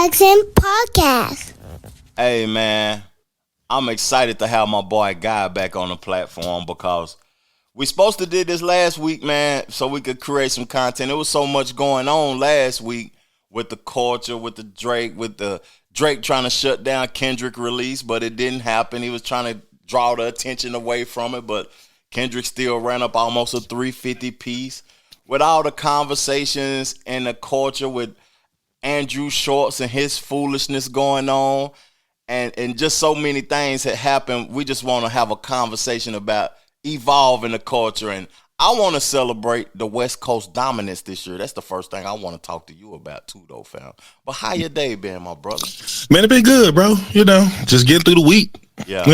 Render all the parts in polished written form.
Jackson Podcast. Hey, man, I'm excited to have my boy Guy back on the platform because we supposed to did this last week, man, so we could create some content. There was so much going on last week with the culture, with the Drake trying to shut down Kendrick release, but it didn't happen. He was trying to draw the attention away from it, but Kendrick still ran up almost a 350 piece. With all the conversations and the culture with Andrew Schulz and his foolishness going on, and just so many things had happened, we just want to have a conversation about evolving the culture. And I want to celebrate the West Coast dominance this year. That's the first thing I want to talk to you about too, though, fam. But how your day been, my brother? Man, it been good, bro. Just getting through the week. Yeah.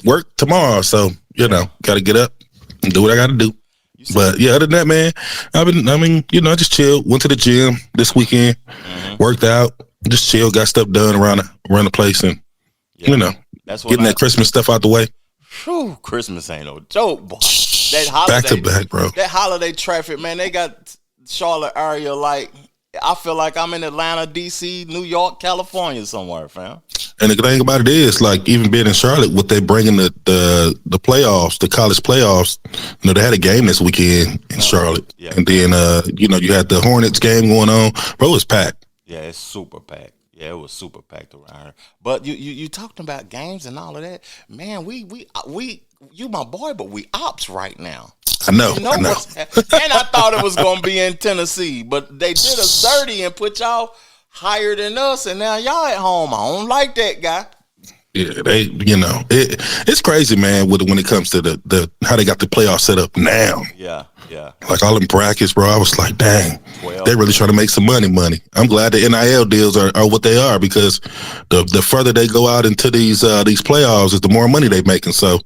Work tomorrow. So, got to get up and do what I got to do. But yeah, other than that, man, I just chilled. Went to the gym this weekend, worked out, just chilled, got stuff done around the place, and that's what getting that Christmas stuff out the way. Whew, Christmas ain't no joke, boy. That holiday, back to back, bro. That holiday traffic, man. They got Charlotte area like I feel like I'm in Atlanta, DC, New York, California somewhere, fam. And the thing about it is, like, even being in Charlotte, what they bringing the playoffs, the college playoffs, they had a game this weekend in Charlotte. Yeah. And then, you had the Hornets game going on. Bro, it was packed. Yeah, it's super packed. Yeah, it was super packed around here. But you talking about games and all of that, man, we you my boy, but we ops right now. I know. And I thought it was going to be in Tennessee, but they did us dirty and put y'all higher than us, and now y'all at home. I don't like that, guy. Yeah, it's crazy, man, when it comes to the how they got the playoff set up now. Yeah. Like all them brackets, bro, I was like, dang, 12. they really trying to make some money. I'm glad the NIL deals are what they are, because the further they go out into these playoffs, is the more money they making. So,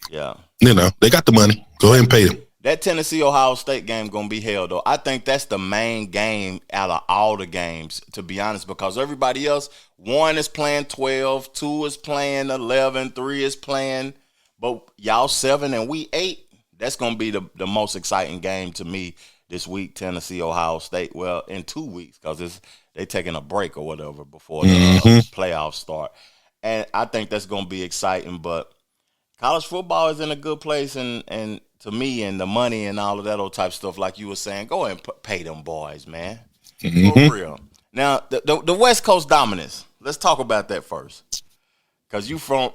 yeah, they got the money. Go ahead and pay them. That Tennessee-Ohio State game going to be held, though. I think that's the main game out of all the games, to be honest, because everybody else, 1 is playing 12, 2 is playing 11, 3 is playing, but y'all 7 and we 8. That's going to be the most exciting game to me this week, Tennessee-Ohio State. Well, in 2 weeks, because they taking a break or whatever before the playoffs start. And I think that's going to be exciting, but college football is in a good place, and to me, and the money and all of that old type stuff, like you were saying, go ahead and pay them boys, man. For real. Now, the West Coast dominance. Let's talk about that first, because you from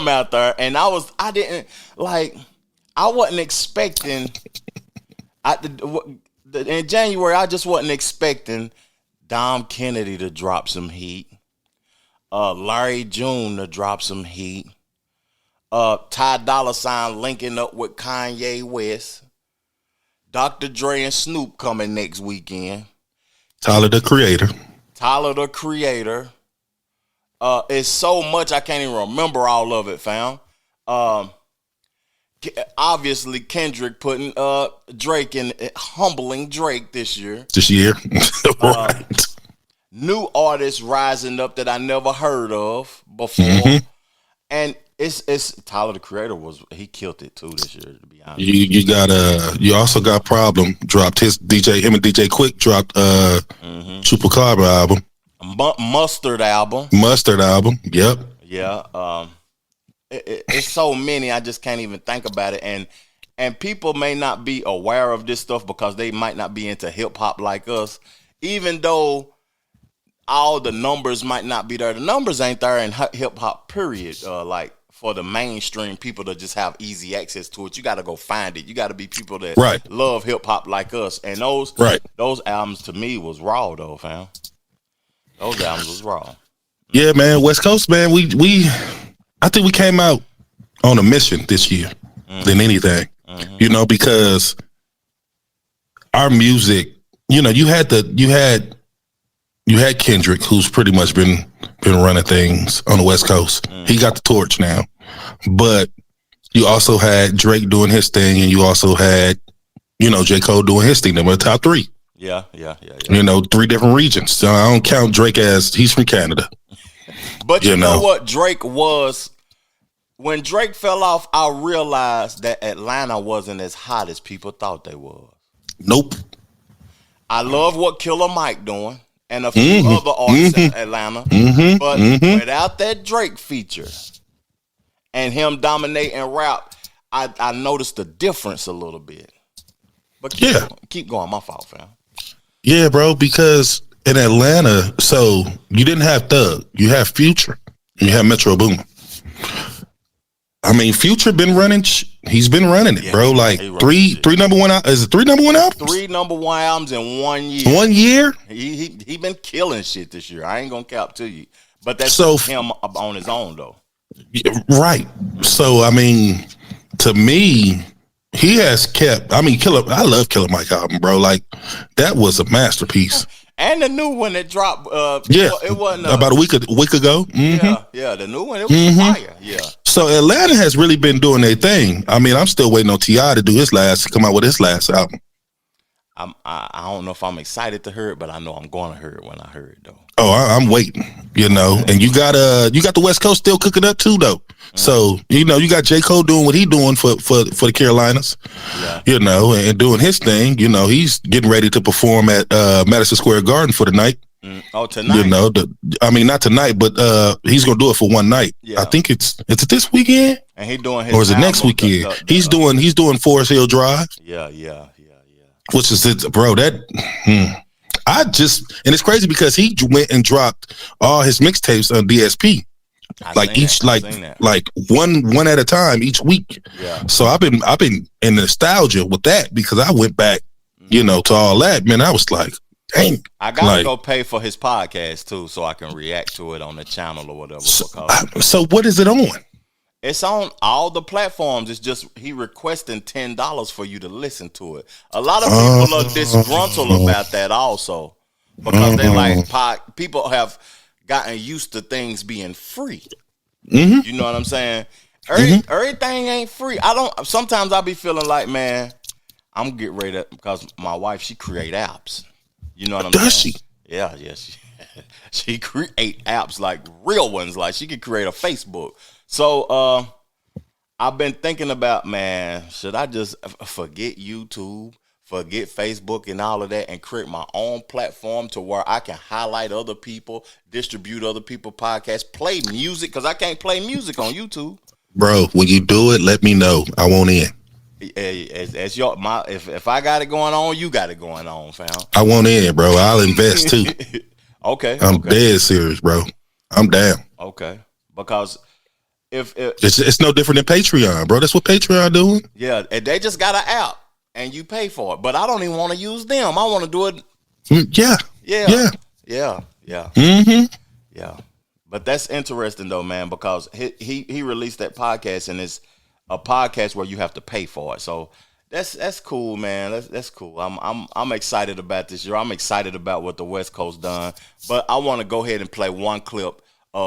out there, and I wasn't expecting. In January, I just wasn't expecting Dom Kennedy to drop some heat, Larry June to drop some heat. Ty Dolla $ign linking up with Kanye West. Dr. Dre and Snoop coming next weekend. Tyler, the Creator. It's so much I can't even remember all of it, fam. Obviously, Kendrick putting Drake in, humbling Drake this year. Right. New artists rising up that I never heard of before. And it's Tyler, the Creator, he killed it too this year, to be honest. You also got Problem dropped him and DJ Quick dropped Chupacabra album. Mustard album. Yep. Yeah. It's so many, I just can't even think about it. And people may not be aware of this stuff because they might not be into hip hop like us, even though all the numbers might not be there. The numbers ain't there in hip hop, period. Like for the mainstream people to just have easy access to it, you got to go find it. You got to be people that love hip hop like us. And those albums to me was raw though, fam. Those albums was raw. Yeah, man. West Coast, man. I think we came out on a mission this year than anything. Because our music, you had Kendrick, who's pretty much been running things on the West Coast. He got the torch now. But you also had Drake doing his thing, and you also had, J. Cole doing his thing. They were the top 3. Yeah. 3 different regions. So I don't count Drake as he's from Canada. But you know what Drake was? When Drake fell off, I realized that Atlanta wasn't as hot as people thought they was. Nope. I love what Killer Mike doing. and a few other artists in Atlanta. But without that Drake feature and him dominating rap, I noticed the difference a little bit. But keep going. My fault, fam. Yeah, bro, because in Atlanta, so you didn't have Thug. You have Future. You have Metro Boomin. I mean, Future been running. He's been running it, bro. Like three number one. Is it 3 number one albums? 3 number one albums in 1 year. 1 year. He been killing shit this year. I ain't gonna cap to you, but that's him on his own though. Right. So I mean, to me, he has kept. I mean, I love Killer Mike album, bro. Like that was a masterpiece. And the new one that dropped, it wasn't about a week ago. Yeah, the new one, it was fire. Yeah. So Atlanta has really been doing their thing. I mean, I'm still waiting on T.I. to come out with his last album. I don't know if I'm excited to hear it, but I know I'm going to hear it when I hear it though. Oh, I'm waiting. And you got the West Coast still cooking up too though. So you got J. Cole doing what he doing for the Carolinas, and doing his thing. He's getting ready to perform at Madison Square Garden for the night. Oh, tonight. Not tonight, but he's gonna do it for one night. Yeah. I think it's this weekend, and he doing his or is it next weekend? He's doing Forest Hill Drive. Yeah. Which is it, bro? And it's crazy because he went and dropped all his mixtapes on DSP. Like one at a time each week. Yeah. So I've been in nostalgia with that because I went back, to all that. Man, I was like, dang. I gotta go pay for his podcast too, so I can react to it on the channel or whatever. So what is it on? It's on all the platforms. It's just he requesting $10 for you to listen to it. A lot of people are disgruntled about that also because they like people have gotten used to things being free. You know what I'm saying? Everything ain't free. Sometimes I be feeling like, man, I'm getting ready to, because my wife, she create apps. You know what I'm saying? Does she? Yeah. She create apps like real ones. Like she could create a Facebook. So I've been thinking about, man, should I just forget YouTube, forget Facebook and all of that and create my own platform to where I can highlight other people, distribute other people's podcasts, play music, because I can't play music on YouTube. Bro, when you do it, let me know. I want in. If I got it going on, you got it going on, fam. I want in, bro. I'll invest too. Okay. I'm dead serious, bro. I'm down. Okay. Because if it's no different than Patreon, bro. That's what Patreon doing. Yeah, they just got an app and you pay for it. But I don't even want to use them. I want to do it. Yeah. Yeah. But that's interesting though, man, because he released that podcast and it's a podcast where you have to pay for it. So that's cool, man. That's cool. I'm excited about this year. I'm excited about what the West Coast done. But I want to go ahead and play one clip.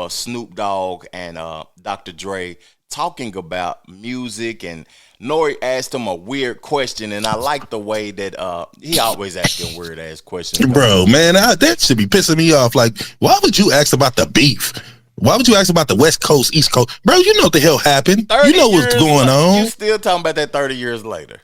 Snoop Dogg and Dr. Dre talking about music, and Nori asked him a weird question, and I like the way that he always asking weird ass questions. Bro, man, that should be pissing me off. Like, why would you ask about the beef? Why would you ask about the West Coast, East Coast? Bro, you know what the hell happened. You know what's going on. You still talking about that 30 years later.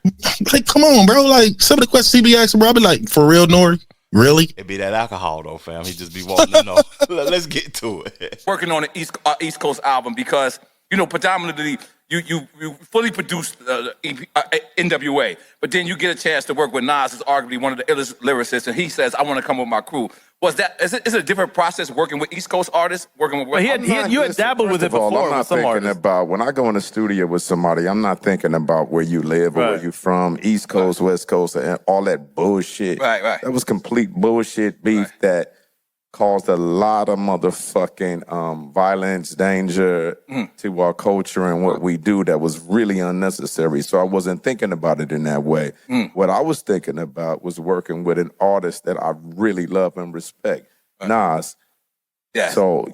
Like, come on, bro. Like, some of the questions he be asking, bro, I be like, for real, Nori? Really? It be that alcohol though, fam. He just be wanting to know. Let's get to it. Working on an East Coast album because predominantly you fully produced NWA, but then you get a chance to work with Nas, who's arguably one of the illest lyricists, and he says, "I want to come with my crew." Is it a different process working with East Coast artists? You had dabbled with it before. I'm not thinking about when I go in the studio with somebody. I'm not thinking about where you live or where you from, East Coast, West Coast, and all that bullshit. Right. That was complete bullshit beef that caused a lot of motherfucking violence, danger to our culture and what we do that was really unnecessary. So I wasn't thinking about it in that way. What I was thinking about was working with an artist that I really love and respect, Nas. Yeah. So,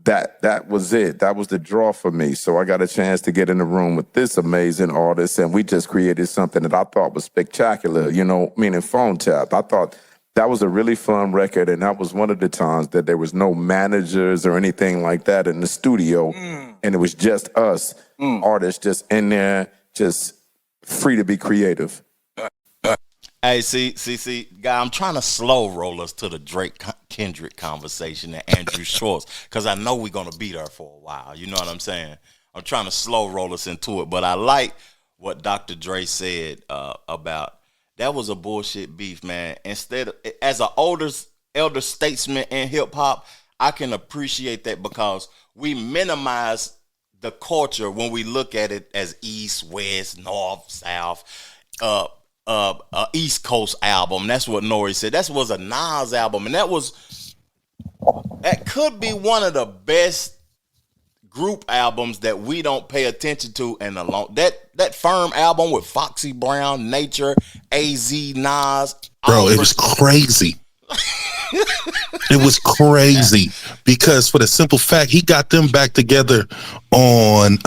that was it. That was the draw for me. So I got a chance to get in the room with this amazing artist, and we just created something that I thought was spectacular, meaning Phone Tap. I thought that was a really fun record, and that was one of the times that there was no managers or anything like that in the studio, and it was just us, artists, just in there, just free to be creative. Hey, see, guy, I'm trying to slow roll us to the Drake Kendrick conversation and Andrew Schulz, because I know we're gonna be there for a while. You know what I'm saying? I'm trying to slow roll us into it, but I like what Dr. Dre said about that was a bullshit beef, man. Instead of, as an elder statesman in hip hop, I can appreciate that because we minimize the culture when we look at it as East, West, North, South, East Coast album. That's what Nori said. That was a Nas album, and that could be one of the best group albums that we don't pay attention to in a long. That Firm album with Foxy Brown, Nature, AZ, Nas. Bro, it was crazy. It was crazy because for the simple fact he got them back together on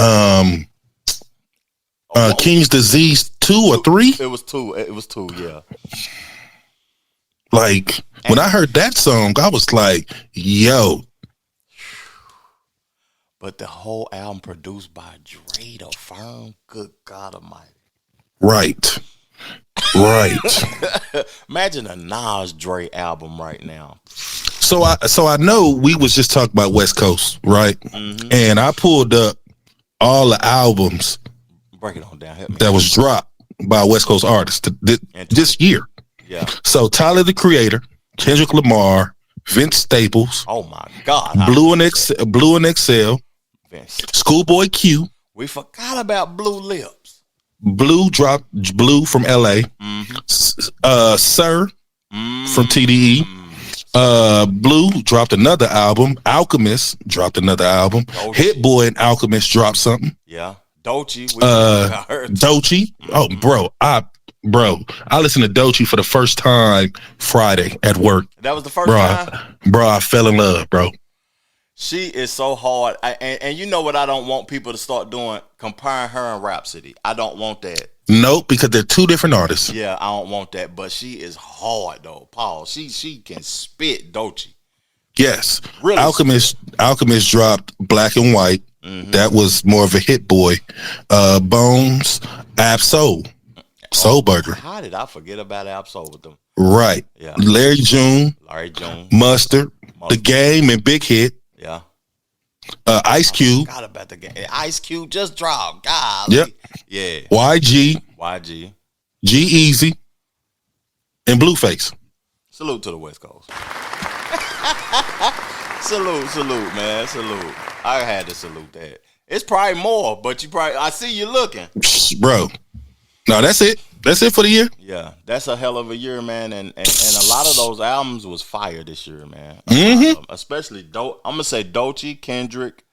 King's Disease 2 or 3. It was 2. It was 2. Yeah. Like when I heard that song, I was like, "Yo." But the whole album produced by Dre, the Firm. Good God Almighty. Right. Imagine a Nas Dre album right now. So I know we was just talking about West Coast, right? Mm-hmm. And I pulled up all the albums. Break it on down. Help me. That was dropped by West Coast artists this year. Yeah. So Tyler the Creator, Kendrick Lamar, Vince Staples. Oh my God. Blue and Excel. Vince. Schoolboy Q. We forgot about Blue Lips. Blue dropped Blue from LA. Mm-hmm. Sir from TDE. Blue dropped another album. Alchemist dropped another album. Doechii. Hit Boy and Alchemist dropped something. Yeah. Doechii. Doechii. Oh, bro, I listened to Doechii for the first time Friday at work. That was the first time? Bro, I fell in love, bro. She is so hard. And you know what I don't want people to start doing? Comparing her and Rhapsody. I don't want that. Nope, because they're two different artists. Yeah, I don't want that. But she is hard, though, Paul. She can spit, Doechii. Yes. Really? Alchemist dropped Black and White. Mm-hmm. That was more of a Hit Boy. Bones, Ab-Soul. Soul Burger. How did I forget about Ab-Soul with them? Right. Yeah. Larry June. Mustard. The Game and Big Hit. Yeah. Ice Cube. I forgot about the Game. Ice Cube just dropped. Golly. Yep. Yeah. YG. G-Eazy. And Blueface. Salute to the West Coast. Salute, man. Salute. I had to salute that. It's probably more, but I see you looking. Bro. No, that's it. That's it for the year. Yeah, that's a hell of a year, man. And a lot of those albums was fire this year, man. Especially, I'm going to say Doechii, Kendrick,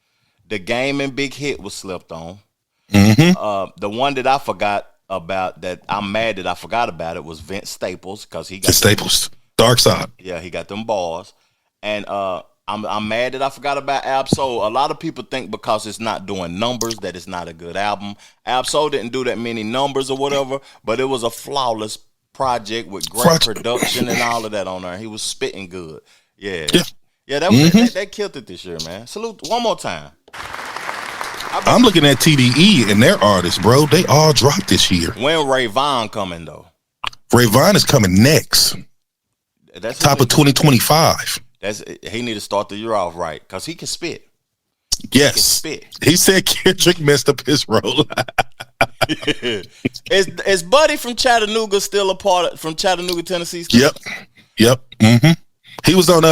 The Game and Big Hit was slept on. Mm-hmm. The one that I forgot about that I'm mad that I forgot about it was Vince Staples because he got Staples. Dark Side. Yeah, he got them bars. And I'm mad that I forgot about Ab-Soul. A lot of people think because it's not doing numbers that it's not a good album. Ab-Soul didn't do that many numbers or whatever, but it was a flawless project with great production and all of that on there. He was spitting good. Yeah, that killed it this year, man. Salute one more time. I'm looking at TDE and their artists, bro. They all dropped this year. When Ray Vaughn coming though? Ray Vaughn is coming next. That's top of 2025. He need to start the year off right because he can spit. Yes, he said Kendrick messed up his role. Is Buddy from Chattanooga still a part from Chattanooga, Tennessee? Still? Yep. Mm-hmm. He was on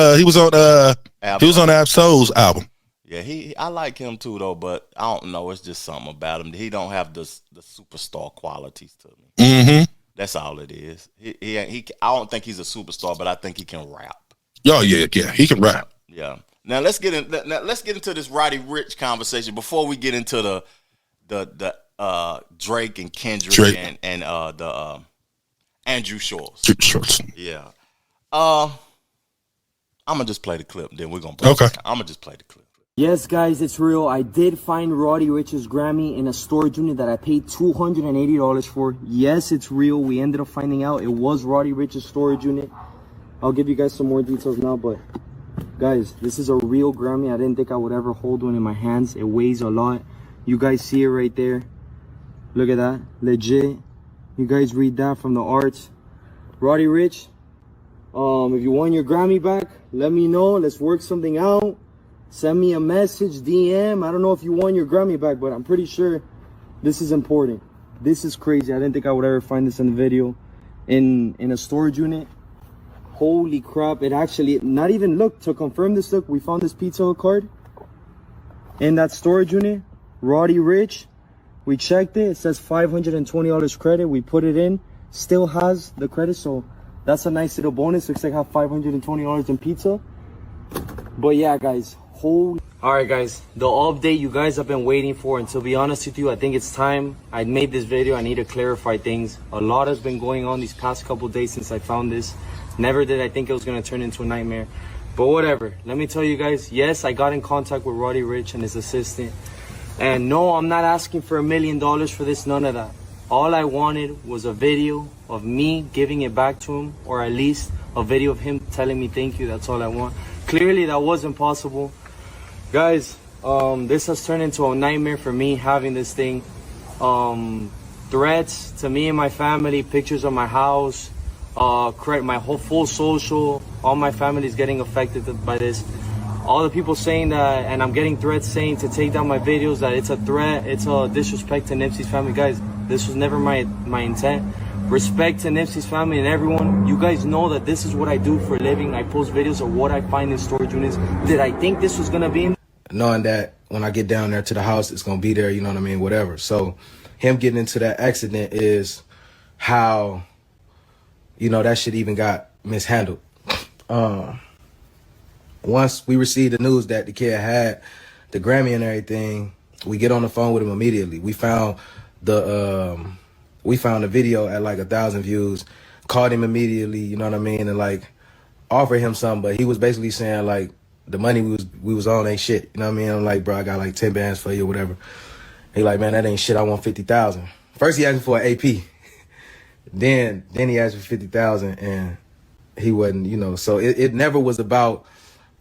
Ab-Soul's album. Yeah, I like him too though, but I don't know. It's just something about him. He don't have the superstar qualities to me. Mm-hmm. That's all it is. He I don't think he's a superstar, but I think he can rap. Oh yeah, he can rap. Yeah. Now let's get into this Roddy Ricch conversation before we get into the Drake and Kendrick and the Andrew Schulz. Yeah. I'm gonna just play the clip, then we're gonna break it down. I'm gonna just play the clip. Yes, guys, it's real. I did find Roddy Ricch's Grammy in a storage unit that I paid $280 for. Yes, it's real. We ended up finding out it was Roddy Ricch's storage unit. I'll give you guys some more details now, but guys, this is a real Grammy. I didn't think I would ever hold one in my hands. It weighs a lot. You guys see it right there. Look at that. Legit. You guys read that from the arts. Roddy Ricch, If you want your Grammy back, let me know. Let's work something out. Send me a message, DM. I don't know if you want your Grammy back, but I'm pretty sure this is important. This is crazy. I didn't think I would ever find this in the video. In a storage unit. Holy crap. It actually, not even, look, to confirm this, look, we found this Pizza Hut card in that storage unit. Roddy Ricch. We checked it. It says $520 credit. We put it in. Still has the credit, so that's a nice little bonus. Looks like I have $520 in pizza. But yeah, guys. Alright, guys. The update you guys have been waiting for. And to be honest with you, I think it's time. I made this video. I need to clarify things. A lot has been going on these past couple days since I found this. Never did I think it was going to turn into a nightmare. But whatever. Let me tell you guys. Yes, I got in contact with Roddy Ricch and his assistant. And no, I'm not asking for $1 million for this. None of that. All I wanted was a video of me giving it back to him. Or at least a video of him telling me thank you. That's all I want. Clearly, that wasn't possible. Guys, this has turned into a nightmare for me having this thing. Threats to me and my family, pictures of my house, my whole full social, all my family is getting affected by this. All the people saying that, and I'm getting threats saying to take down my videos, that it's a threat, it's a disrespect to Nipsey's family. Guys, this was never my intent. Respect to Nipsey's family and everyone. You guys know that this is what I do for a living. I post videos of what I find in storage units. Did I think this was gonna be in? Knowing that when I get down there to the house, it's gonna be there, you know what I mean, whatever. So him getting into that accident is how, you know, that shit even got mishandled. Once we received the news that the kid had the Grammy and everything, we get on the phone with him immediately. We found the video at like 1,000 views, called him immediately, you know what I mean, and like offered him something, but he was basically saying like, the money we was on ain't shit. You know what I mean? I'm like, bro, I got like 10 bands for you or whatever. He like, man, that ain't shit. I want 50,000. First he asked me for an AP. then he asked for 50,000 and he wasn't, you know. So it never was about,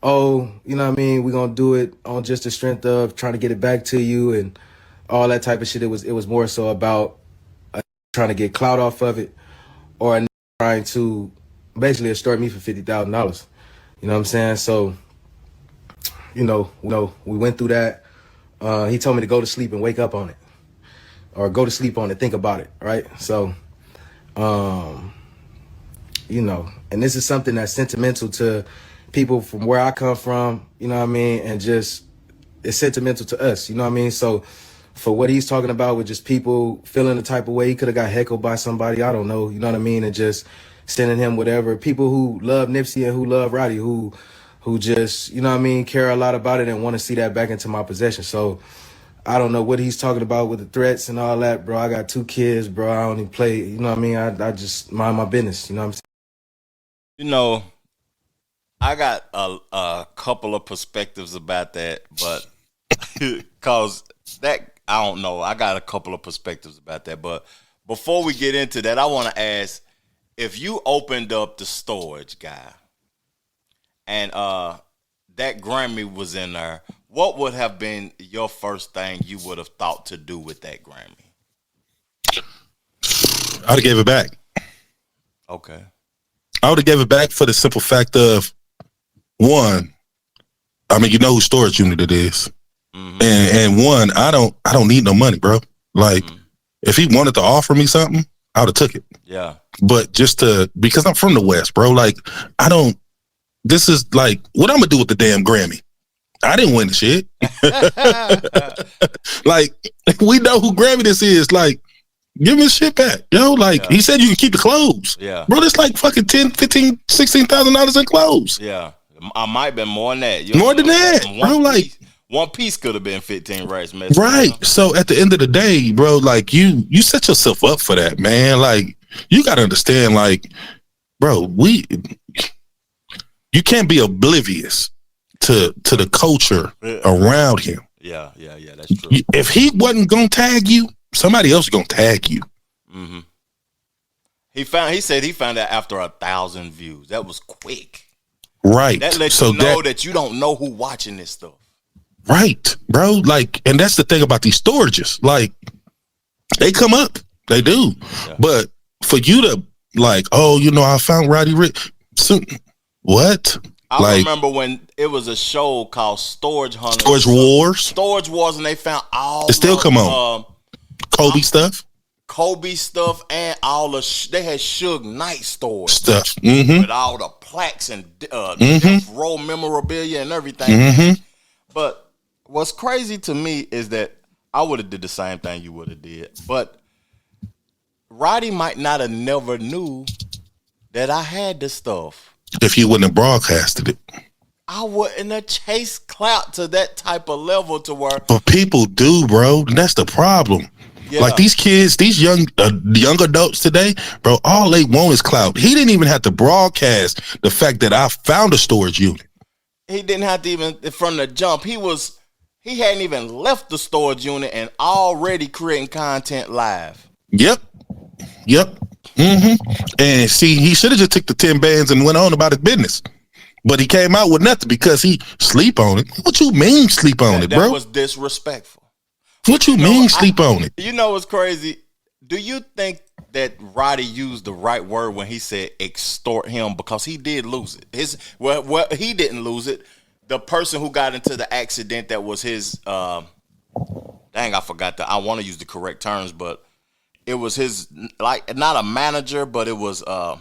oh, you know what I mean? We're going to do it on just the strength of trying to get it back to you and all that type of shit. It was more so about trying to get clout off of it or trying to basically extort me for $50,000. You know what I'm saying? So, you know, we went through that. He told me to go to sleep and wake up on it, or go to sleep on it, think about it, right? So, you know, and this is something that's sentimental to people from where I come from, you know what I mean? And just, it's sentimental to us, you know what I mean? So for what he's talking about with just people feeling the type of way, he could have got heckled by somebody, I don't know, you know what I mean? And just sending him whatever. People who love Nipsey and who love Roddy, who just, you know what I mean, care a lot about it and want to see that back into my possession. So I don't know what he's talking about with the threats and all that, bro. I got 2 kids, bro. I don't even play, you know what I mean? I just mind my business, you know what I'm saying? You know, I got a couple of perspectives about that, but because that, I don't know. I got a couple of perspectives about that. But before we get into that, I want to ask, if you opened up the storage, guy, and that Grammy was in there, what would have been your first thing you would have thought to do with that Grammy? I'd have gave it back. Okay. I would have gave it back for the simple fact of, one, I mean, you know who storage unit it is. Mm-hmm. And one, I don't need no money, bro. Like, if he wanted to offer me something, I would have took it. Yeah. But just because I'm from the West, bro, like, this is like, what I'm gonna do with the damn Grammy? I didn't win the shit. Like, we know who Grammy this is. Like, give me the shit back, yo. Like, he said you can keep the clothes. Yeah. Bro, it's like fucking $10,000, $15,000, $16,000 in clothes. Yeah. I might have been more than that. More than that. Bro, like, one piece could have been 15 racks, man. Right. So at the end of the day, bro, like, you set yourself up for that, man. Like, you gotta understand, like, bro, you can't be oblivious to the culture around him. Yeah, that's true. If he wasn't gonna tag you, somebody else is gonna tag you. Mm-hmm. He said he found out after 1,000 views. That was quick. Right. That lets you know that you don't know who watching this stuff. Right, bro. Like, and that's the thing about these storages. Like, they come up. They do. Yeah. But for you to, like, oh, you know, I found Roddy Ricch. So, what? I remember when it was a show called Storage Hunters. Storage Wars, and they found all it still come on. Kobe stuff, and all the they had Suge Knight storage stuff with all the plaques and death row memorabilia and everything. But what's crazy to me is that I would have did the same thing you would have did, but Roddy might not have never knew that I had this stuff. If you wouldn't have broadcasted it, I wouldn't have chased Clout to that type of level to where. But people do, bro. That's the problem. Yeah. Like these kids, these young adults today, bro, all they want is Clout. He didn't even have to broadcast the fact that I found a storage unit. He didn't have to even, from the jump, he hadn't even left the storage unit and already creating content live. Yep. And see, he should have just took the 10 bands and went on about his business. But he came out with nothing because he sleep on it. What you mean sleep on it, bro? That was disrespectful. What you mean sleep on it? You know what's crazy? Do you think that Roddy used the right word when he said extort him? Because he did lose it. He didn't lose it. The person who got into the accident that was his I forgot I want to use the correct terms, but it was his, like, not a manager, but it was a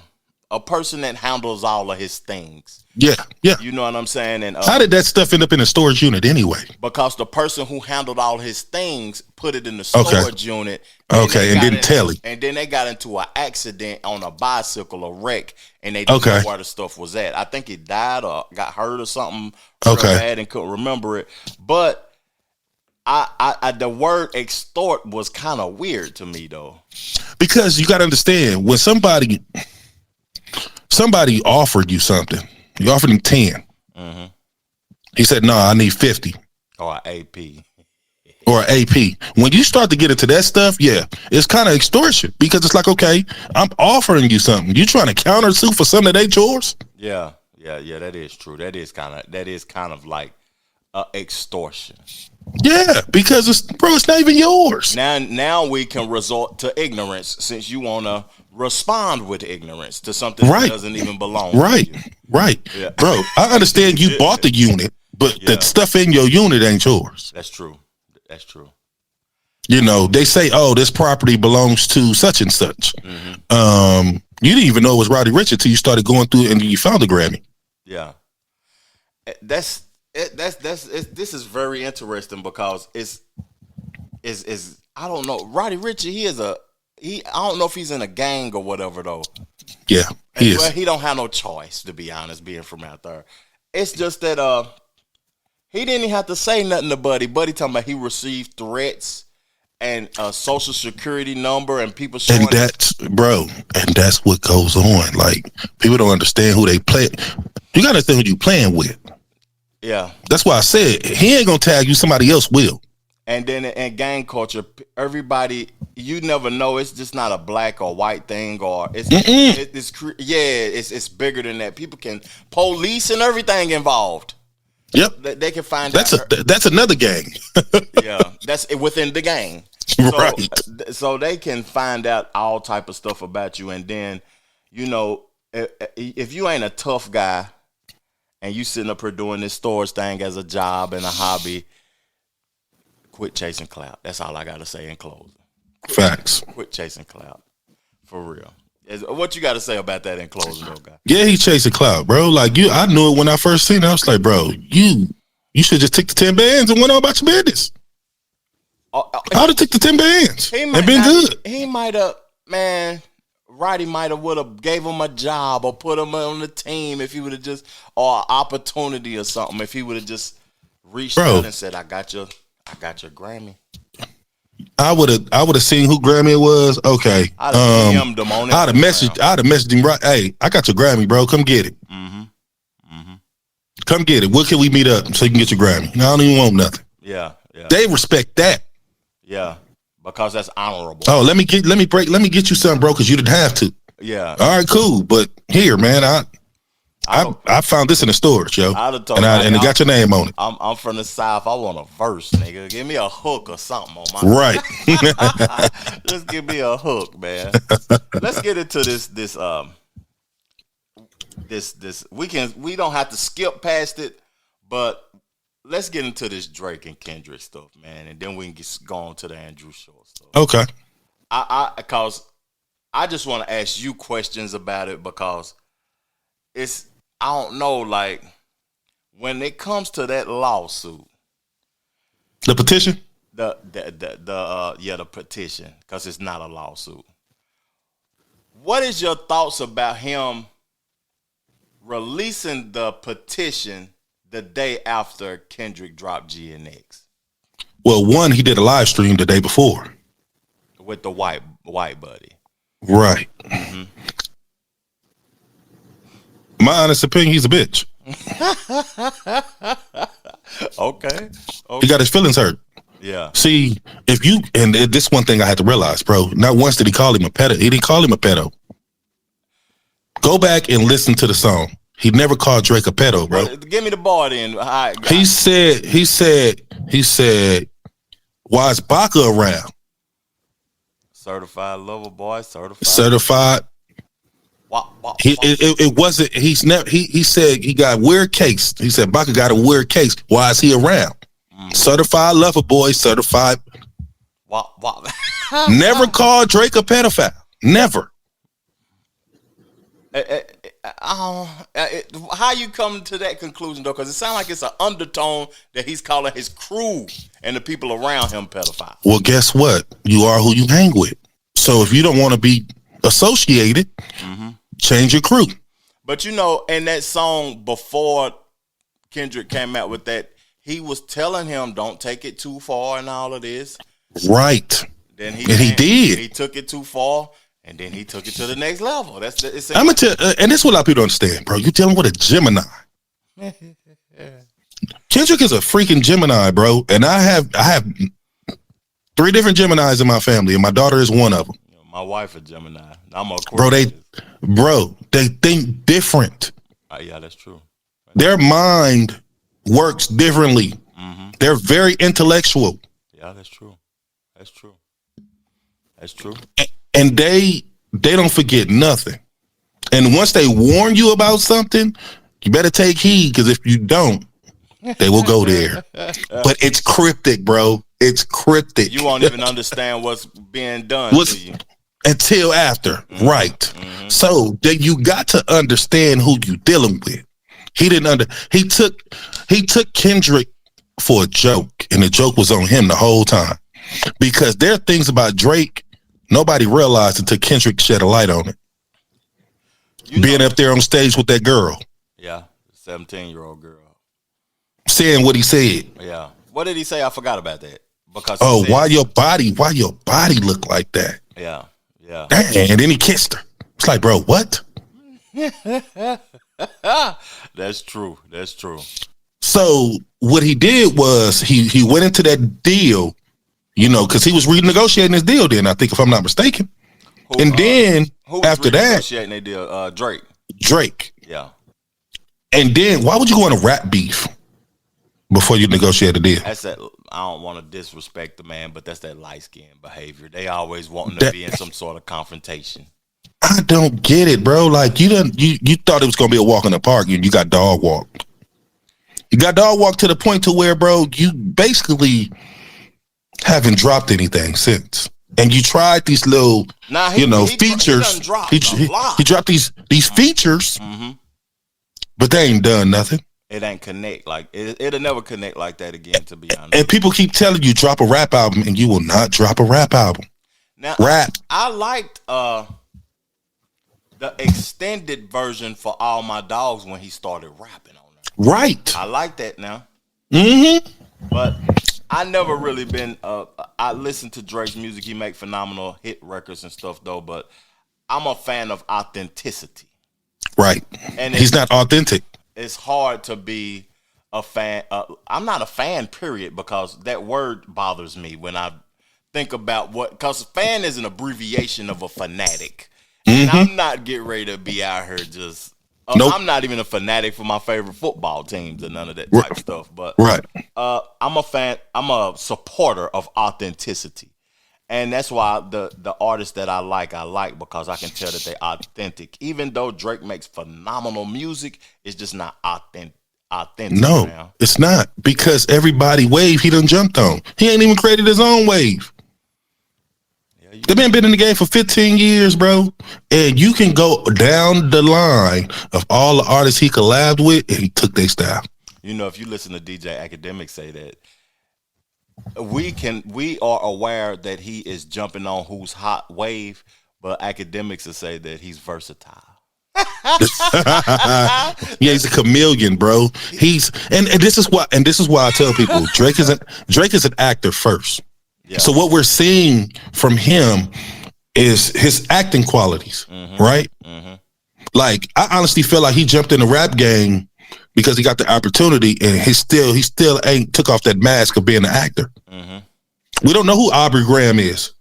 person that handles all of his things. Yeah. You know what I'm saying? And how did that stuff end up in a storage unit anyway? Because the person who handled all his things put it in the storage unit. And didn't tell him. And then they got into an accident on a bicycle, a wreck, and they didn't know where the stuff was at. I think he died or got hurt or something bad and couldn't remember it. But I the word extort was kind of weird to me though. Because you got to understand, when somebody offered you something, you offered him 10. He said, "No, I need 50." Or AP. When you start to get into that stuff, it's kind of extortion because it's like, okay, I'm offering you something. You trying to counter sue for something that ain't yours? Yeah. That is true. That is kind of like extortion. Yeah, because it's not even yours. Now we can resort to ignorance since you want to respond with ignorance to something that doesn't even belong to you. Right. Yeah. Bro, I understand you bought the unit, but the stuff in your unit ain't yours. That's true. You know, they say, oh, this property belongs to such and such. You didn't even know it was Roddy Ricch until you started going through it and you found the Grammy. Yeah. This is very interesting because it's I don't know. Roddy Ricch, I don't know if he's in a gang or whatever though. Yeah, he is. Well, he don't have no choice, to be honest, being from out there. It's just that he didn't even have to say nothing to Buddy. Buddy talking about he received threats and a social security number and people showing. And that's what goes on. Like, people don't understand who they play. You gotta understand who you playing with. Yeah. That's why I said he ain't gonna tag you, somebody else will. And then in gang culture, everybody, you never know. It's just not a black or white thing, or it's bigger than that. People can police and everything involved. Yep, they can find that's another gang. Yeah, that's within the gang. Right. So they can find out all type of stuff about you, and then if you ain't a tough guy and you sitting up here doing this storage thing as a job and a hobby, quit chasing Clout. That's all I got to say in closing. Facts. Quit chasing Clout. For real. What you got to say about that in closing, though, guy? Yeah, he's chasing Clout, bro. Like, I knew it when I first seen it. I was like, bro, you should just take the 10 bands and went on about your business. I'd have took the 10 bands and been good. He might have, man, Roddy might have gave him a job or put him on the team if he would have just, or an opportunity or something, if he would have just reached out and said, I got your Grammy. I would have seen who Grammy it was. Okay. I'd have messaged him right. Hey, I got your Grammy, bro. Come get it. Come get it. Where can we meet up so you can get your Grammy? I don't even want nothing. Yeah. They respect that. Yeah. Because that's honorable. Oh, let me get you something, bro, because you didn't have to. Yeah. All right, cool. But here, man, I found this in the storage, yo. And it got your name on it. I'm from the South. I want a verse, nigga. Give me a hook or something on my right. Just give me a hook, man. Let's get into this we don't have to skip past it, but let's get into this Drake and Kendrick stuff, man, and then we can go on to the Andrew Shulz stuff. Okay. Because I just want to ask you questions about it because I don't know, like when it comes to that lawsuit, the petition, the petition, because it's not a lawsuit. What is your thoughts about him releasing the petition the day after Kendrick dropped GNX? Well, one, he did a live stream the day before with the white buddy. Right. Mm-hmm. My honest opinion, he's a bitch. Okay. He got his feelings hurt. Yeah. See, and this one thing I had to realize, bro. Not once did he call him a pedo. He didn't call him a pedo. Go back and listen to the song. He never called Drake a pedo, bro. Well, give me the bar then. He said, why is Baca around? Certified lover boy, certified. It wasn't. He said he got a weird case. He said Baca got a weird case. Why is he around? Certified lover boy, certified. Never called Drake a pedophile. Never. How you come to that conclusion though? Because it sounds like it's an undertone that he's calling his crew and the people around him pedophiles. Well, guess what? You are who you hang with. So if you don't want to be associated, change your crew. But you know, in that song before Kendrick came out with that, he was telling him don't take it too far and all of this. Right. Then he did. He took it too far. And then he took it to the next level. I'm gonna tell, and this is what a lot of people don't understand, bro. You dealing with a Gemini. Kendrick is a freaking Gemini, bro. And I have 3 different Geminis in my family, and my daughter is one of them. My wife a Gemini. I'm a they think different. Yeah, that's true. Their mind works differently. Mm-hmm. They're very intellectual. Yeah, that's true. That's true. That's true. And they don't forget nothing. And once they warn you about something, you better take heed, because if you don't, they will go there. But it's cryptic, bro. It's cryptic. You won't even understand what's being done to you until after. Mm-hmm. Right. Mm-hmm. So then you got to understand who you dealing with. He took Kendrick for a joke, and the joke was on him the whole time. Because there are things about Drake nobody realized until Kendrick shed a light on it. Being up there on stage with that girl. Yeah, 17-year-old girl. Saying what he said. Yeah. What did he say? I forgot about that. Because why your body look like that? Yeah, yeah. And then he kissed her. It's like, bro, what? That's true. That's true. So what he did was he went into that deal, you know, because he was renegotiating his deal then, I think, if I'm not mistaken. Then after that, renegotiating their deal? Drake. Drake. Yeah. And then why would you go in a rap beef before you negotiate a deal? That's that. I don't want to disrespect the man, but that's that light skin behavior. They always wanting to be in some sort of confrontation. I don't get it, bro. Like you thought it was gonna be a walk in the park, and you got dog walked. You got dog walked to the point to where, bro, you basically haven't dropped anything since. And you tried these little, features. He dropped these features, but they ain't done nothing. It ain't connect. Like it'll never connect like that again, to be honest. And people keep telling you drop a rap album, and you will not drop a rap album. Now, rap. I liked the extended version for All My Dogs when he started rapping on it. Right. I like that now. Mm-hmm. But I never really been. I listen to Drake's music. He make phenomenal hit records and stuff, though. But I'm a fan of authenticity. Right. And he's not authentic. It's hard to be a fan. I'm not a fan, period, because that word bothers me when I think about because fan is an abbreviation of a fanatic. And I'm not getting ready to be out here just. Nope. I'm not even a fanatic for my favorite football teams and none of that type stuff. But I'm a fan. I'm a supporter of authenticity. And that's why the artists that I like because I can tell that they're authentic. Even though Drake makes phenomenal music, it's just not authentic No, now. it's not, because everybody wave he done jumped on. He ain't even created his own wave. Yeah, the man been in the game for 15 years, bro. And you can go down the line of all the artists he collabed with, and he took their style. You know, if you listen to DJ Academic say that, we are aware that he is jumping on who's hot wave, but academics will say that he's versatile. Yeah, he's a chameleon, bro. He's and this is why I tell people Drake is an actor first. Yeah. So what we're seeing from him is his acting qualities, right? Mm-hmm. Like, I honestly feel like he jumped in the rap game because he got the opportunity, and he still ain't took off that mask of being an actor. Mm-hmm. We don't know who Aubrey Graham is.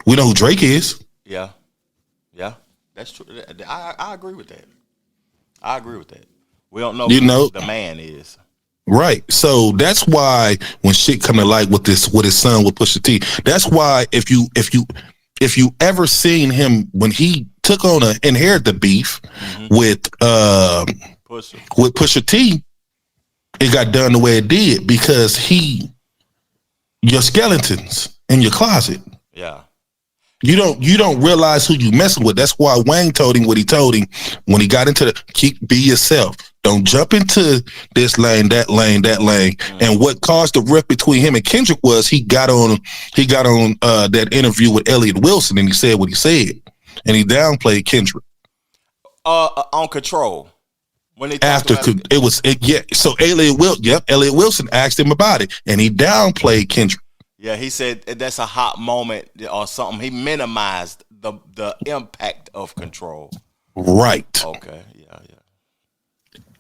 We know who Drake is. Yeah, that's true. I agree with that. I agree with that. We don't know who the man is. Right. So that's why when shit come to light with his son with Pusha T, that's why if you ever seen him when he took on inherit the beef with Pusha T, it got done the way it did because your skeletons in your closet. Yeah. You don't realize who you messing with. That's why Wayne told him what he told him when he got into be yourself. Don't jump into this lane, that lane, that lane. And what caused the rift between him and Kendrick was he got on that interview with Elliott Wilson, and he said what he said, and he downplayed Kendrick. On Control. When they So Elliott Wilson asked him about it, and he downplayed Kendrick. Yeah, he said that's a hot moment or something. He minimized the impact of Control. Right. Okay. Yeah.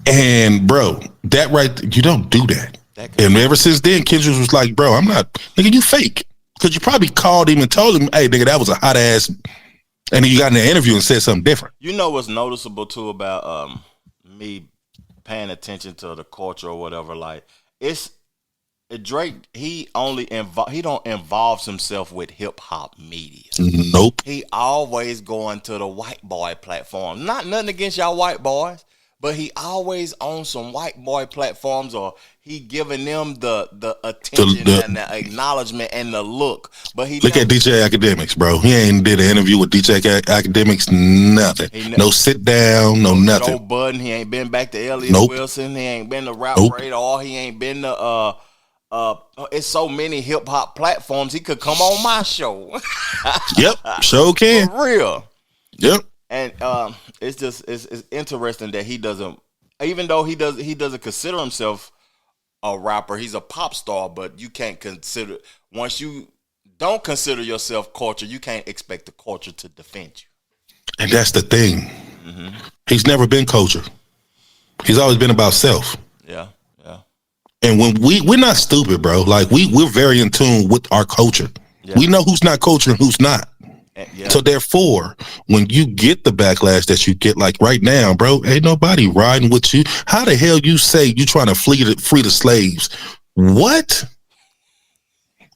And bro, that right, you don't do that. And ever since then, Kendrick was like, bro, I'm not, nigga, you fake. Because you probably called him and told him, hey, nigga, that was a hot ass. And then you got in the interview and said something different. You know what's noticeable too about me paying attention to the culture or whatever? Like, it's Drake. He don't involve himself with hip hop media. Nope. He always going to the white boy platform. Not nothing against y'all white boys, but he always on some white boy platforms, or he giving them the attention and the acknowledgement and the look. But look at DJ Academics, bro. He ain't did an interview with DJ Academics, nothing. No sit down, no nothing. No Budden. He ain't been back to Elliott Wilson. He ain't been to Rap Parade, or he ain't been to it's so many hip hop platforms. He could come on my show. Yep, sure can. For real. Yep. And it's interesting that he doesn't, even though he doesn't consider himself a rapper. He's a pop star, but you can't consider, once you don't consider yourself culture, you can't expect the culture to defend you. And that's the thing. Mm-hmm. He's never been culture. He's always been about self. Yeah. And when we're not stupid, bro. Like we're very in tune with our culture. Yeah. We know who's not culture and who's not. Yeah. So therefore, when you get the backlash that you get, like right now, bro, ain't nobody riding with you. How the hell you say you trying to free the slaves? What?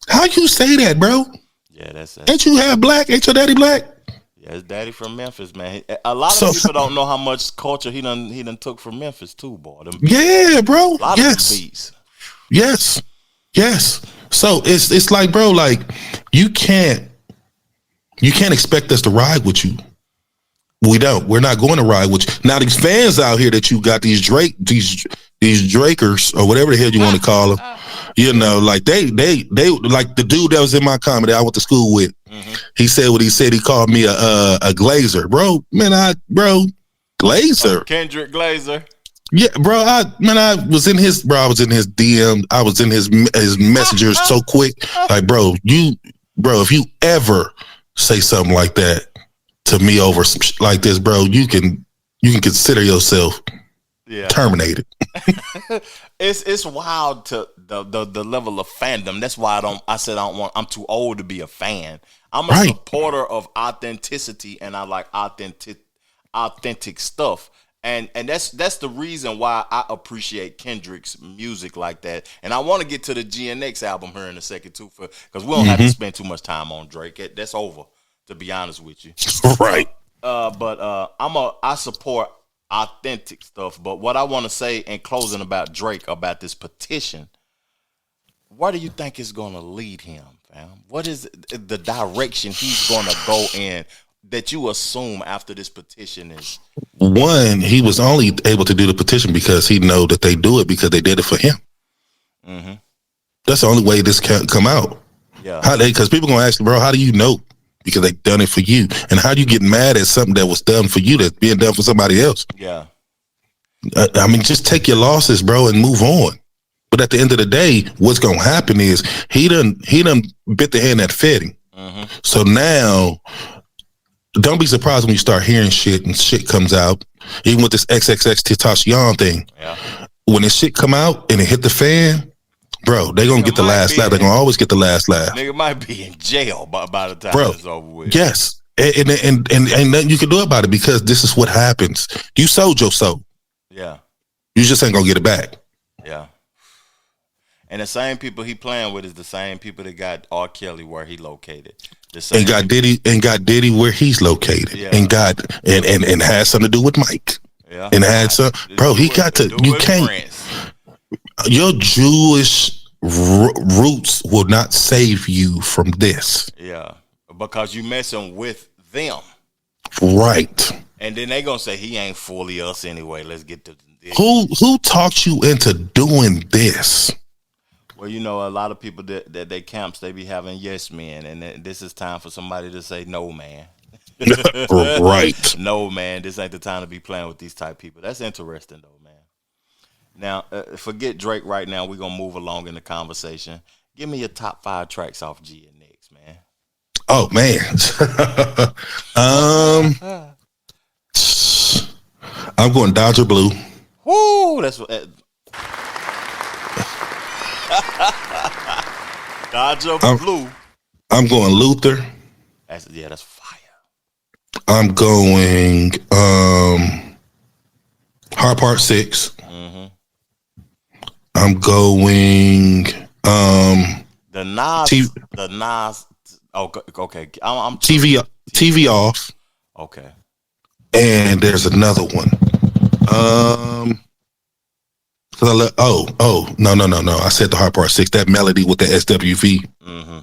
How you say that, bro? Yeah, that's ain't you half black? Ain't your daddy black? Yeah, his daddy from Memphis, man. A lot of people don't know how much culture he done took from Memphis too, boy. Yeah, bro. A lot of beats. Yes. So it's like, bro, like you can't expect us to ride with you. We don't. We're not going to ride with you. Now these fans out here that you got, these Drakers or whatever the hell you want to call them, you know, like they like the dude that was in my comedy I went to school with. Mm-hmm. He said what he said. He called me a glazer, bro. Glazer. Kendrick Glazer. Yeah, bro. I was in his DM. I was in his messengers so quick. Like, bro, if you ever say something like that to me over some like this, bro, you can consider yourself terminated. It's wild to the level of fandom. That's why I'm too old to be a fan. I'm a supporter of authenticity, and I like authentic stuff. And that's the reason why I appreciate Kendrick's music like that. And I want to get to the GNX album here in a second too, because we don't have to spend too much time on Drake. That's over, to be honest with you. Right. But I support authentic stuff. But what I want to say in closing about Drake, about this petition, where do you think it's going to lead him, fam? What is the direction he's going to go in that you assume after this petition is? One, he was only able to do the petition because he know that they do it because they did it for him. Mm-hmm. That's the only way this can come out. Yeah. Because people gonna ask, bro, how do you know? Because they done it for you, and how do you get mad at something that was done for you that's being done for somebody else? Yeah. I mean, just take your losses, bro, and move on. But at the end of the day, what's gonna happen is he done bit the hand that fed him. Mm-hmm. So now, don't be surprised when you start hearing shit and shit comes out. Even with this XXX Tentacion thing, when this shit come out and it hit the fan, bro, they gonna get the last laugh. They're gonna always get the last laugh. Nigga might be in jail by the time it's over with. Yes, and ain't nothing you can do about it because this is what happens. You sold your soul. Yeah. You just ain't gonna get it back. Yeah. And the same people he playing with is the same people that got R. Kelly where he located. And got Diddy where he's located. Yeah. And got and had something to do with Mike. Yeah. And had some, bro, he got to, you can't, your Jewish roots will not save you from this. Yeah. Because you messing with them. Right. And then they gonna say he ain't fully us anyway. Let's get to this. Who talked you into doing this? Well, you know, a lot of people that they camps, they be having yes men, and this is time for somebody to say no, man. Right. No, man, this ain't the time to be playing with these type of people. That's interesting, though, man. Now, forget Drake right now. We're going to move along in the conversation. Give me your top 5 tracks off GNX, man. Oh, man. I'm going Dodger Blue. Woo, that's what... Dodger Blue. I'm going Luther. That's fire. I'm going Hard Part 6. Mm-hmm. I'm going the Nas. Oh, okay. I'm TV off. Okay. And there's another one. No. I said the Hard Part 6. That melody with the SWV. Mm-hmm.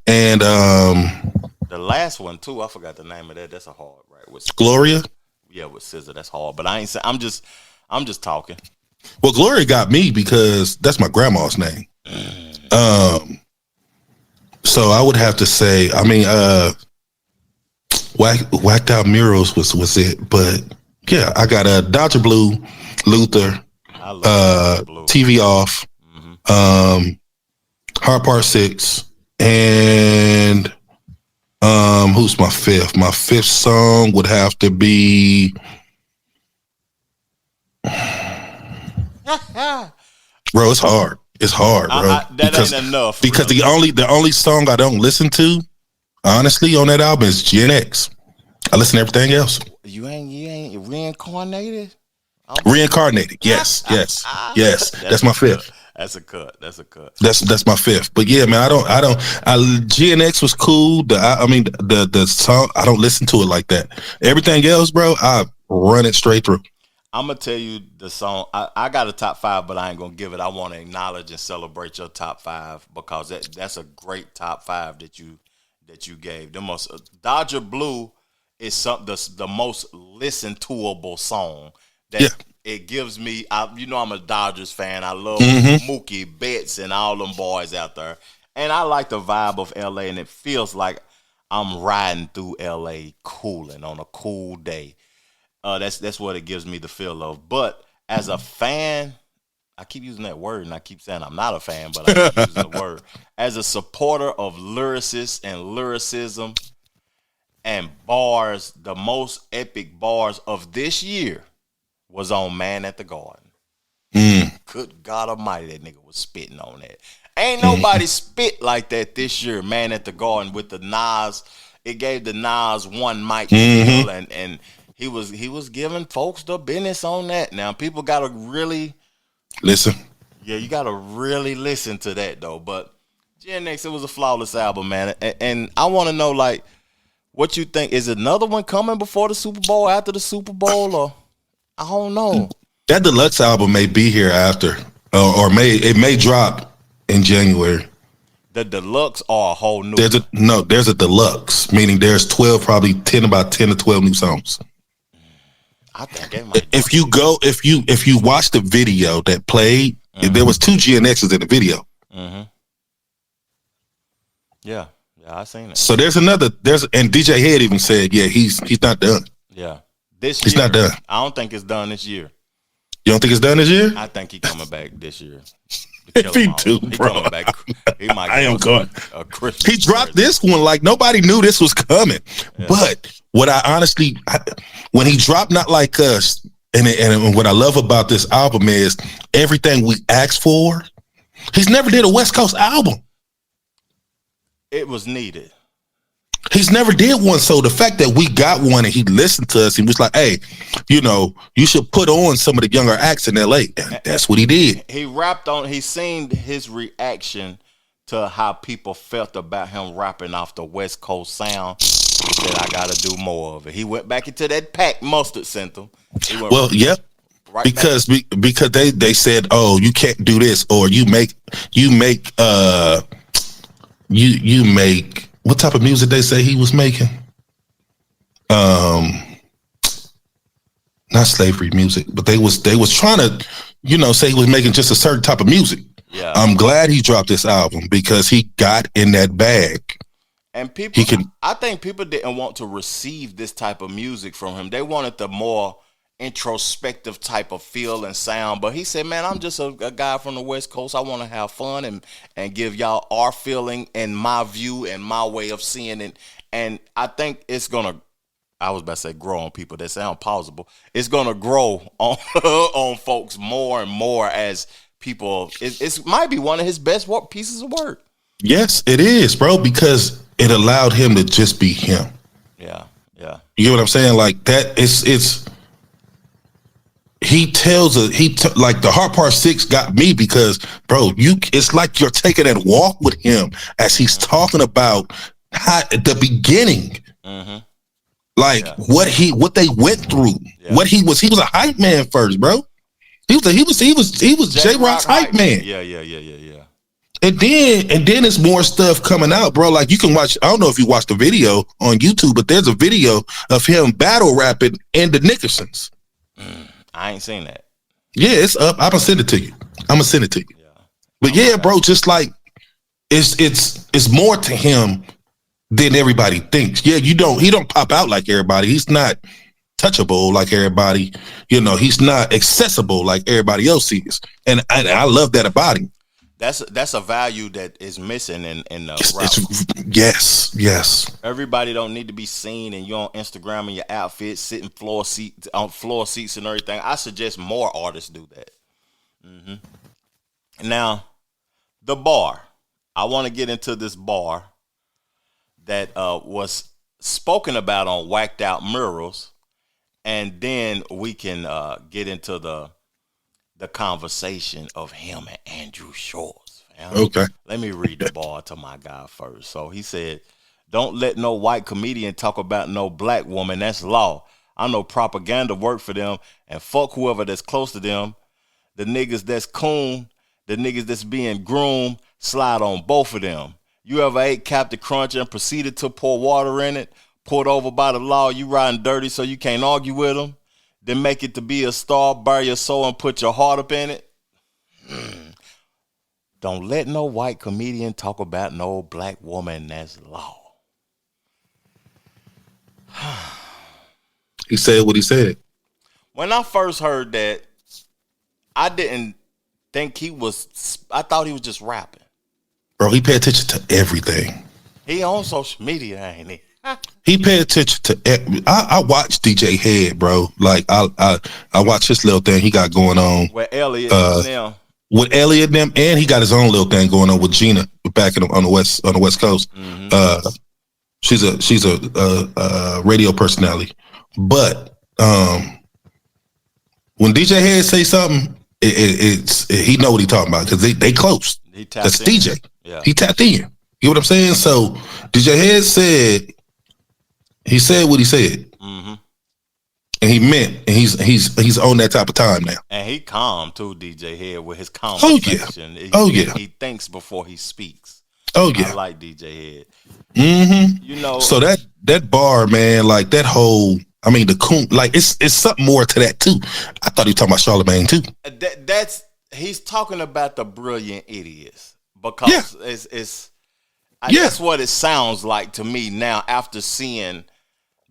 And the last one too. I forgot the name of that. That's a hard, right? With Gloria. Yeah, with Scissor. That's hard. But I ain't saying. I'm just talking. Well, Gloria got me because that's my grandma's name. So I would have to say. I mean, Whacked Out Murals was it? But yeah, I got Dodger Blue, Luther. TV off, Hard Part 6, and who's my fifth? My fifth song would have to be bro, it's hard. It's hard, bro. That ain't enough. Because really. the only song I don't listen to, honestly, on that album is GNX. I listen to everything else. You ain't reincarnated? Reincarnated, yes. That's my fifth. That's a cut. That's my fifth. But yeah, man, GNX was cool. The song, I don't listen to it like that. Everything else, bro, I run it straight through. I'm gonna tell you the song. I got a top 5, but I ain't gonna give it. I want to acknowledge and celebrate your top 5 because that's a great top 5 that you gave. The most Dodger Blue is the most listen toable song. It gives me, I'm a Dodgers fan. I love Mookie Betts and all them boys out there. And I like the vibe of LA, and it feels like I'm riding through LA cooling on a cool day. That's what it gives me the feel of. But as a fan, I keep using that word, and I keep saying I'm not a fan, but I keep using the word. As a supporter of lyricists and lyricism and bars, the most epic bars of this year was on Man at the Garden. Good God Almighty, that nigga was spitting on that. Ain't nobody spit like that this year, Man at the Garden, with the Nas. It gave the Nas one mic deal, and he was giving folks the business on that. Now people gotta really listen. Yeah, you gotta really listen to that though. But Gen X, it was a flawless album, man. And I want to know, like, what you think. Is another one coming before the Super Bowl, after the Super Bowl, or I don't know. That deluxe album may be here after, or it may drop in January. The deluxe or a whole new? There's a deluxe, meaning there's 12, probably 10 to 12 new songs. I think it might. If you watch the video that played, there was 2 Gen X's in the video. Mm-hmm. Yeah, I seen it. So and DJ Head even said, yeah, he's not done. Yeah, he's not done. I don't think it's done this year. You don't think it's done this year? I think he's coming back this year. Me too, bro. He might I am going. He dropped this one like nobody knew this was coming. Yeah. But what when he dropped Not Like Us, and what I love about this album is everything we asked for. He's never did a West Coast album. It was needed. He's never did one. So the fact that we got one and he listened to us, he was like, hey, you should put on some of the younger acts in LA. And that's what he did. He seen his reaction to how people felt about him rapping off the West Coast sound. He said, I got to do more of it. He went back into that Pack Mustard Center. Yep. Right because they said, oh, you can't do this, or you make what type of music they say he was making? Not slavery music, but they was trying to, say he was making just a certain type of music. Yeah. I'm glad he dropped this album because he got in that bag. And I think people didn't want to receive this type of music from him. They wanted the more introspective type of feel and sound, but he said, man, I'm just a guy from the West Coast. I want to have fun and give y'all our feeling and my view and my way of seeing it. And I think it's gonna, I was about to say grow on people. That sound plausible. It's gonna grow on on folks more and more as people. It might be one of his best pieces of work. Yes, it is, bro, because it allowed him to just be him. Yeah. You get what I'm saying? Like that. It's. He tells us like the Hard Part 6 got me because, bro, it's like you're taking that walk with him as he's talking about at the beginning, like what they went through, what he was a hype man first, bro. He was J-Rock's hype man. Yeah. And then it's more stuff coming out, bro. Like you can watch. I don't know if you watched the video on YouTube, but there's a video of him battle rapping in the Nickersons. I ain't seen that. Yeah, it's up. I'm gonna send it to you. Yeah. But yeah, bro, just like it's more to him than everybody thinks. Yeah, he don't pop out like everybody. He's not touchable like everybody. He's not accessible like everybody else is. And I love that about him. That's a value that is missing in the rap. Yes. Everybody don't need to be seen and you're on Instagram in your outfit, sitting on floor seats and everything. I suggest more artists do that. Now, the bar. I want to get into this bar that was spoken about on Whacked Out Murals, and then we can get into the conversation of him and Andrew Shulz. Okay. Let me read the bar to my guy first. So he said, don't let no white comedian talk about no black woman. That's law. I know propaganda work for them, and fuck whoever that's close to them. The niggas that's coon, the niggas that's being groomed, slide on both of them. You ever ate Captain Crunch and proceeded to pour water in it? Poured over by the law, you riding dirty so you can't argue with them? Then make it to be a star, bare your soul and put your heart up in it? Don't let no white comedian talk about no black woman. That's law. He said what he said. When I first heard that, I didn't think I thought he was just rapping. Bro, he paid attention to everything. He on social media, ain't he? He paid attention to. I watch DJ Head, bro. Like I watch his little thing he got going on with Elliot now. With Elliot and them, and he got his own little thing going on with Gina back on the West Coast. She's a radio personality, but when DJ Head say something, he know what he talking about because they close. That's in. DJ. Yeah. He tapped in. You know what I'm saying? So DJ Head said what he said. Mm-hmm. And he meant, and he's on that type of time now. And he calm too, DJ Head, with his calm. He thinks before he speaks. Oh yeah, I like DJ Head. Mm-hmm. You know, so that bar, man, like that whole, I mean, the coon, like it's something more to that too. I thought he was talking about Charlamagne too. He's talking about the brilliant idiots because that's what it sounds like to me now after seeing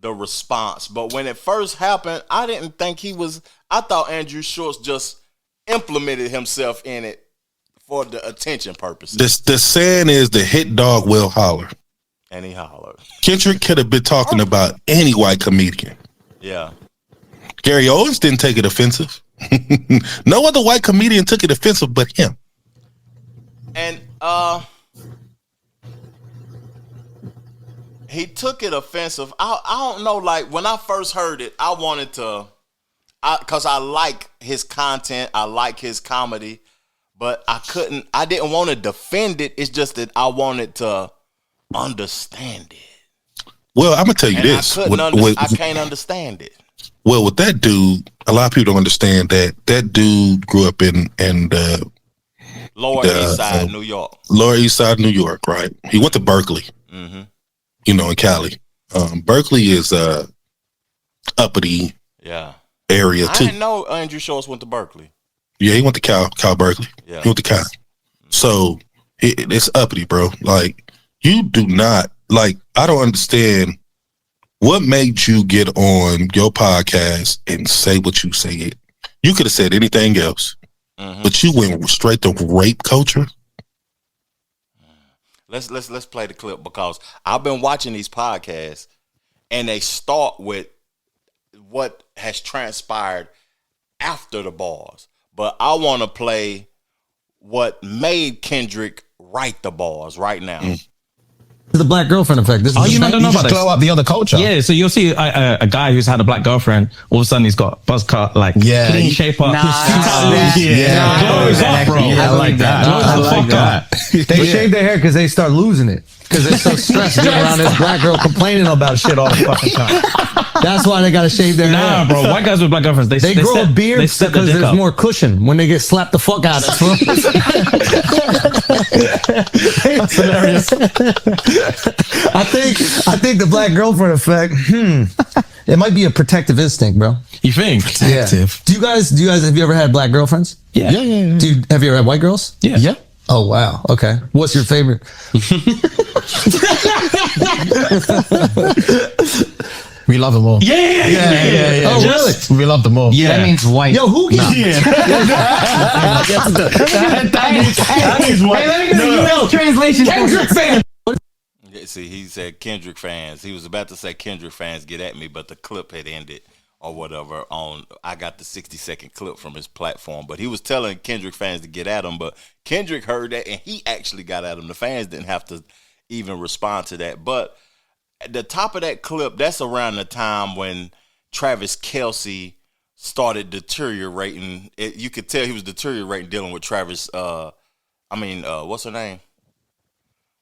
the response. But when it first happened, I didn't think I thought Andrew Schulz just implemented himself in it for the attention purposes. The saying is the hit dog will holler. And he hollered. Kendrick could have been talking about any white comedian. Yeah. Gary Owens didn't take it offensive. No other white comedian took it offensive but him. And he took it offensive. I don't know, like when I first heard it, I wanted to, because I like his content, I like his comedy, but I didn't want to defend it. It's just that I wanted to understand it. Well, I'm gonna tell you this. I can't understand it. Well, with that dude, a lot of people don't understand that dude grew up in Lower East Side, New York. Lower East Side, New York, right? He went to Berkeley. Mm-hmm. You know, in Cali. Berkeley is uppity area too. I didn't know Andrew Schulz went to Berkeley. Yeah, he went to Cal Berkeley. Yeah. He went to Cal. So it's uppity, bro. Like, you do not, like, I don't understand what made you get on your podcast and say what you said. You could have said anything else, but you went straight to rape culture. Let's play the clip because I've been watching these podcasts and they start with what has transpired after the bars. But I want to play what made Kendrick write the bars right now. The black girlfriend effect. This is you don't know about this. Glow up the other culture. Yeah, so you'll see a guy who's had a black girlfriend. All of a sudden, he's got buzz cut, like clean shape up. Glows up, bro. I like that. They shave their hair because they start losing it. Because they're so stressed being around this black girl complaining about shit all the fucking time. That's why they gotta shave their hair. Nah, bro. White guys with black girlfriends, they grow a beard because there's more cushion when they get slapped the fuck out of. That's hilarious. I think the black girlfriend effect. It might be a protective instinct, bro. You think? Protective. Yeah. Do you guys have you ever had black girlfriends? Yeah. Have you ever had white girls? Yeah. Oh wow. Okay. What's your favorite? We love them all. Yeah. Oh really? We love them all. Yeah. That means white. Yo, who gets that means white. Hey, let me get a translation. Kendrick fan. See, he said Kendrick fans. He was about to say Kendrick fans get at me, but the clip had ended or whatever. I got the 60-second clip from his platform, but he was telling Kendrick fans to get at him, but Kendrick heard that and he actually got at him. The fans didn't have to even respond to that. But at the top of that clip, that's around the time when Travis Kelce started deteriorating. You could tell he was deteriorating dealing with Travis. What's her name?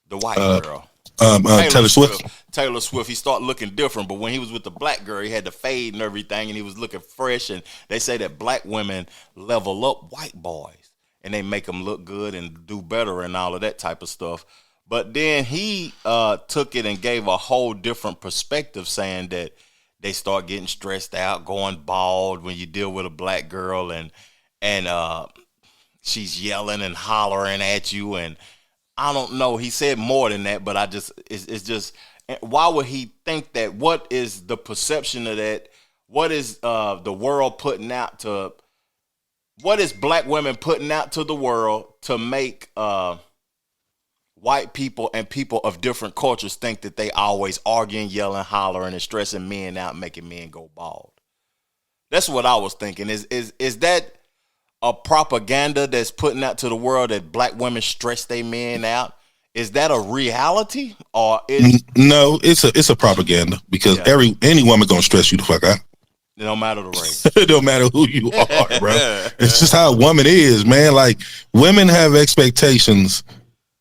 The white girl. Taylor Swift. Taylor Swift. He started looking different, but when he was with the black girl, he had the fade and everything, and he was looking fresh. And they say that black women level up white boys, and they make them look good and do better and all of that type of stuff. But then he took it and gave a whole different perspective, saying that they start getting stressed out, going bald when you deal with a black girl, and she's yelling and hollering at you, and I don't know. He said more than that, but it's just, why would he think that? What is the perception of that? What is the world putting out to, what is black women putting out to the world to make white people and people of different cultures think that they always arguing, yelling, hollering, and stressing men out, making men go bald? That's what I was thinking. Is that a propaganda that's putting out to the world that black women stress their men out? Is that a reality, or no? It's a propaganda because any woman gonna stress you the fuck out. No matter the race. It don't matter who you are, bro. It's just how a woman is, man. Like, women have expectations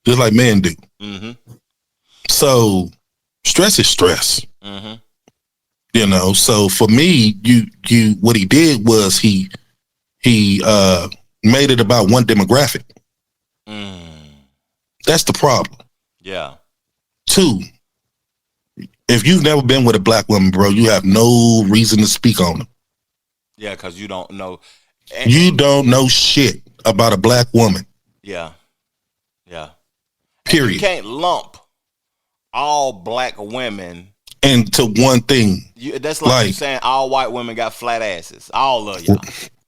just like men do. Mm-hmm. So stress is stress. Mm-hmm. You know, so for me, you what he did was he made it about one demographic. That's the problem. Yeah. 2, if you've never been with a black woman, bro, you have no reason to speak on them. Yeah, because you don't know. You don't know shit about a black woman. Yeah. Yeah. Period. You can't lump all black women into one thing. That's like you saying all white women got flat asses. All of y'all.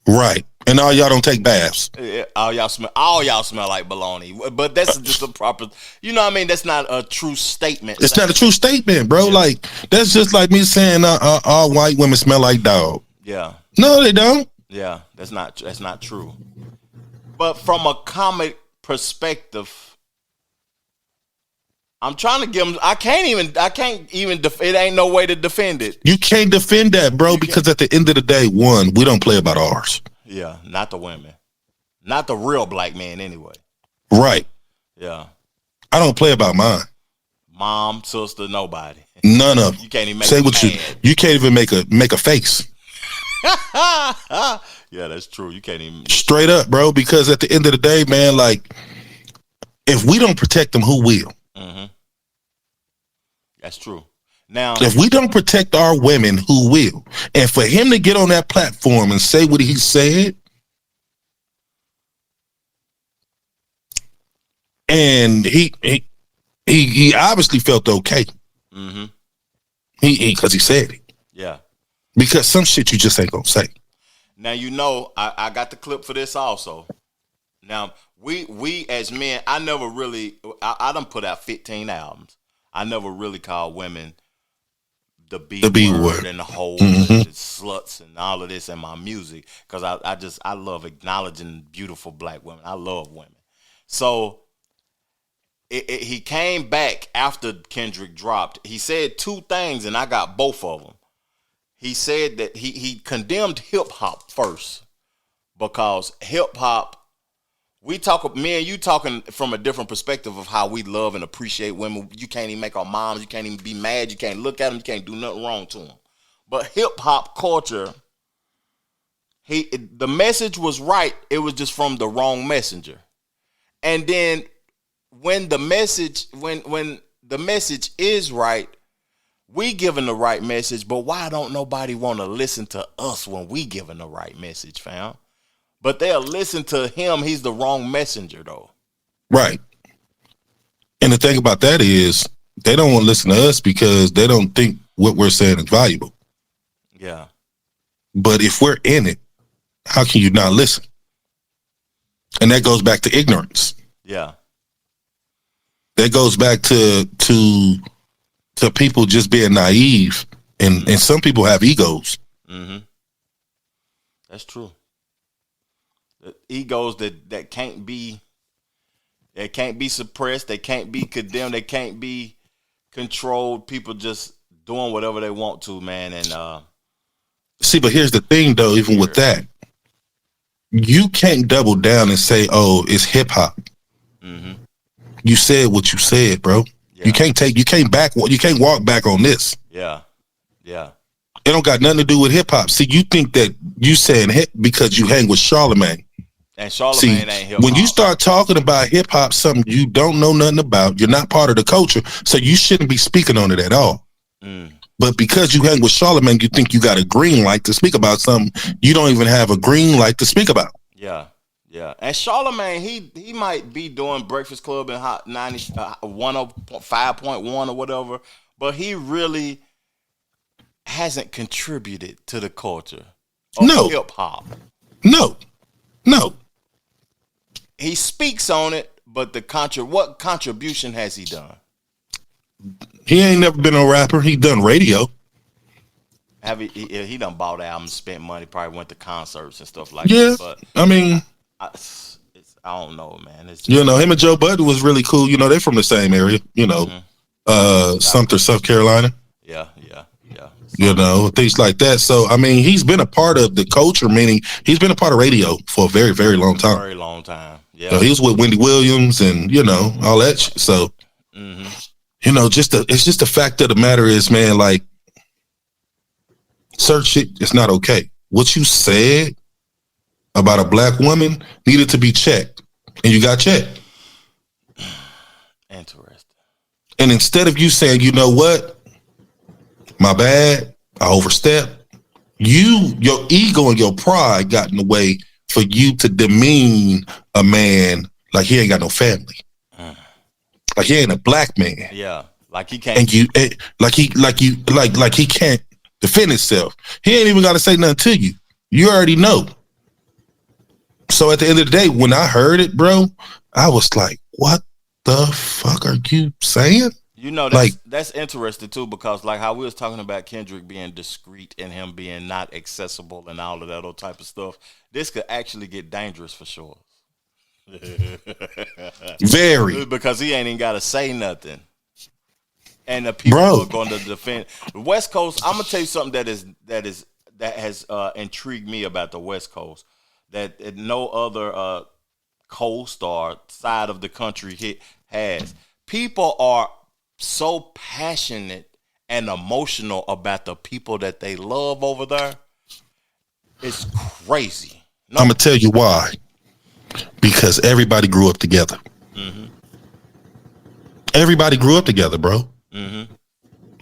Right. And all y'all don't take baths. All y'all smell like baloney. But that's just a proper, you know what I mean? That's not a true statement. It's not a true statement, bro. Yeah. Like, that's just like me saying all white women smell like dog. Yeah. No, they don't. Yeah, that's not true. But from a comic perspective, I'm trying to give them. I can't even. It ain't no way to defend it. You can't defend that, bro, because at the end of the day, one, we don't play about ours. Yeah, not the women, not the real black men, anyway. Right. Yeah. I don't play about mine. Mom, sister, nobody. None of them. You can't even make say what you can't even make a face. Yeah, that's true. You can't even straight up, bro. Because at the end of the day, man, like, if we don't protect them, who will? Mm-hmm. That's true. Now, if we don't protect our women, who will? And for him to get on that platform and say what he said, and he obviously felt okay. Mm-hmm. Because he said it. Yeah. Because some shit you just ain't gonna say. Now, you know, I got the clip for this also. Now, we as men, I never really, I done put out 15 albums. I never really called women the B word and the whole the sluts and all of this in my music, because I love acknowledging beautiful black women. I love women. So he came back after Kendrick dropped. He said 2 things, and I got both of them. He said that he condemned hip hop first, because hip hop, me and you talking from a different perspective of how we love and appreciate women. You can't even make our moms. You can't even be mad. You can't look at them. You can't do nothing wrong to them. But hip hop culture, the message was right. It was just from the wrong messenger. And then when the message is right, we giving the right message. But why don't nobody want to listen to us when we giving the right message, fam? But they'll listen to him. He's the wrong messenger, though. Right. And the thing about that is, they don't want to listen to us because they don't think what we're saying is valuable. Yeah. But if we're in it, how can you not listen? And that goes back to ignorance. Yeah. That goes back to people just being naive. And some people have egos. Mm-hmm. That's true. Egos that can't be suppressed, they can't be condemned, they can't be controlled. People just doing whatever they want to, man. And see, but here's the thing, though. Even with that, you can't double down and say, "Oh, it's hip hop." Mm-hmm. You said what you said, bro. Yeah. You can't walk back on this. Yeah, yeah. It don't got nothing to do with hip hop. See, you think that you saying hip because you hang with Charlemagne. And Charlemagne ain't hip hop. When you start talking about hip hop, something you don't know nothing about, you're not part of the culture, so you shouldn't be speaking on it at all. But because you hang with Charlemagne, you think you got a green light to speak about something you don't even have a green light to speak about. Yeah, yeah. And Charlemagne, he might be doing Breakfast Club and Hot 90, 105.1 or whatever, but he really hasn't contributed to the culture of hip hop. No. He speaks on it, but what contribution has he done? He ain't never been a rapper. He done radio. He done bought albums, spent money, probably went to concerts and stuff like that. But I mean, I don't know, man. It's just, him and Joe Budden was really cool. You know, they're from the same area. You know, Sumter, South Carolina. Yeah. You know, things like that. So, I mean, he's been a part of the culture, meaning he's been a part of radio for a very, very long time. Very long time. Yeah. So he was with Wendy Williams and, you know, all that shit. So, you know, it's just the fact of the matter is, man, like, certain shit is not okay. What you said about a black woman needed to be checked, and you got checked. Interesting. And instead of you saying, you know what, my bad, I overstepped, your ego and your pride got in the way for you to demean a man like he ain't got no family, like he ain't a black man. Yeah, like he can't. And like he can't defend himself. He ain't even got to say nothing to you. You already know. So at the end of the day, when I heard it, bro, I was like, what the fuck are you saying? You know, that's interesting too, because like how we was talking about Kendrick being discreet and him being not accessible and all of that old type of stuff, this could actually get dangerous for sure. Very. Because he ain't even got to say nothing. And the people are going to defend the West Coast. I'm gonna tell you something that has intrigued me about the West Coast that no other coast or side of the country has. People are so passionate and emotional about the people that they love over there. It's crazy. I'm gonna tell you why. Because everybody grew up together. Everybody grew up together, bro.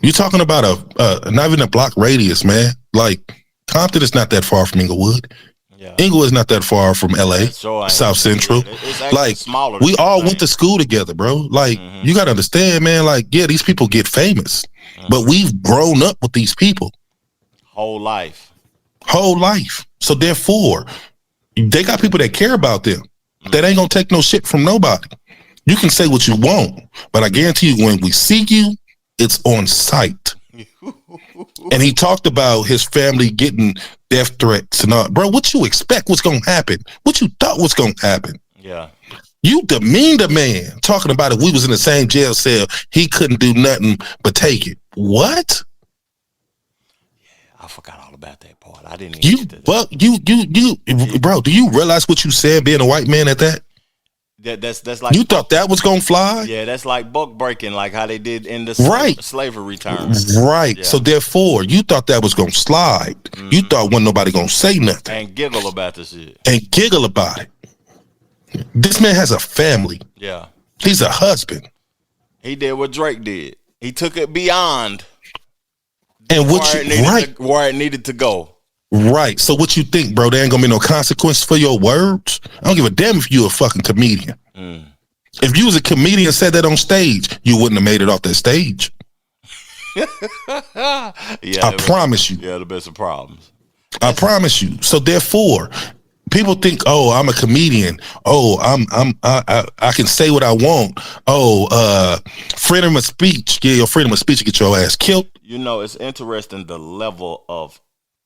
You talking about not even a block radius, man. Like Compton is not that far from Inglewood. Yeah. Inglewood is not that far from LA, South Central. Like we all went to school together, bro. Like you got to understand, man. Like yeah, these people get famous, but we've grown up with these people whole life. So therefore, they got people that care about them. That ain't gonna take no shit from nobody. You can say what you want, but I guarantee you, when we see you, it's on sight. And he talked about his family getting death threats and all. Bro, what you expect was going to happen? What you thought was going to happen? Yeah. You demeaned a man talking about if we was in the same jail cell, he couldn't do nothing but take it. What? Yeah, I forgot all about that part. I didn't even get to that. Bro, do you realize what you said being a white man at that? That's like you thought that was gonna fly? Yeah, that's like buck breaking, like how they did in the slavery terms. Right. Yeah. So therefore, you thought that was gonna slide. You thought wasn't nobody gonna say nothing and giggle about the shit. This man has a family. Yeah, he's a husband. He did what Drake did. He took it beyond and where it needed to go. Right. So what you think, bro? There ain't gonna be no consequence for your words? I don't give a damn if you a fucking comedian. If you was a comedian and said that on stage, you wouldn't have made it off that stage. I promise you. Yeah, the best of problems. I promise you. So therefore, people think, oh, I'm a comedian. Oh, I can say what I want. Oh, freedom of speech. Yeah, your freedom of speech will get your ass killed. You know, it's interesting the level of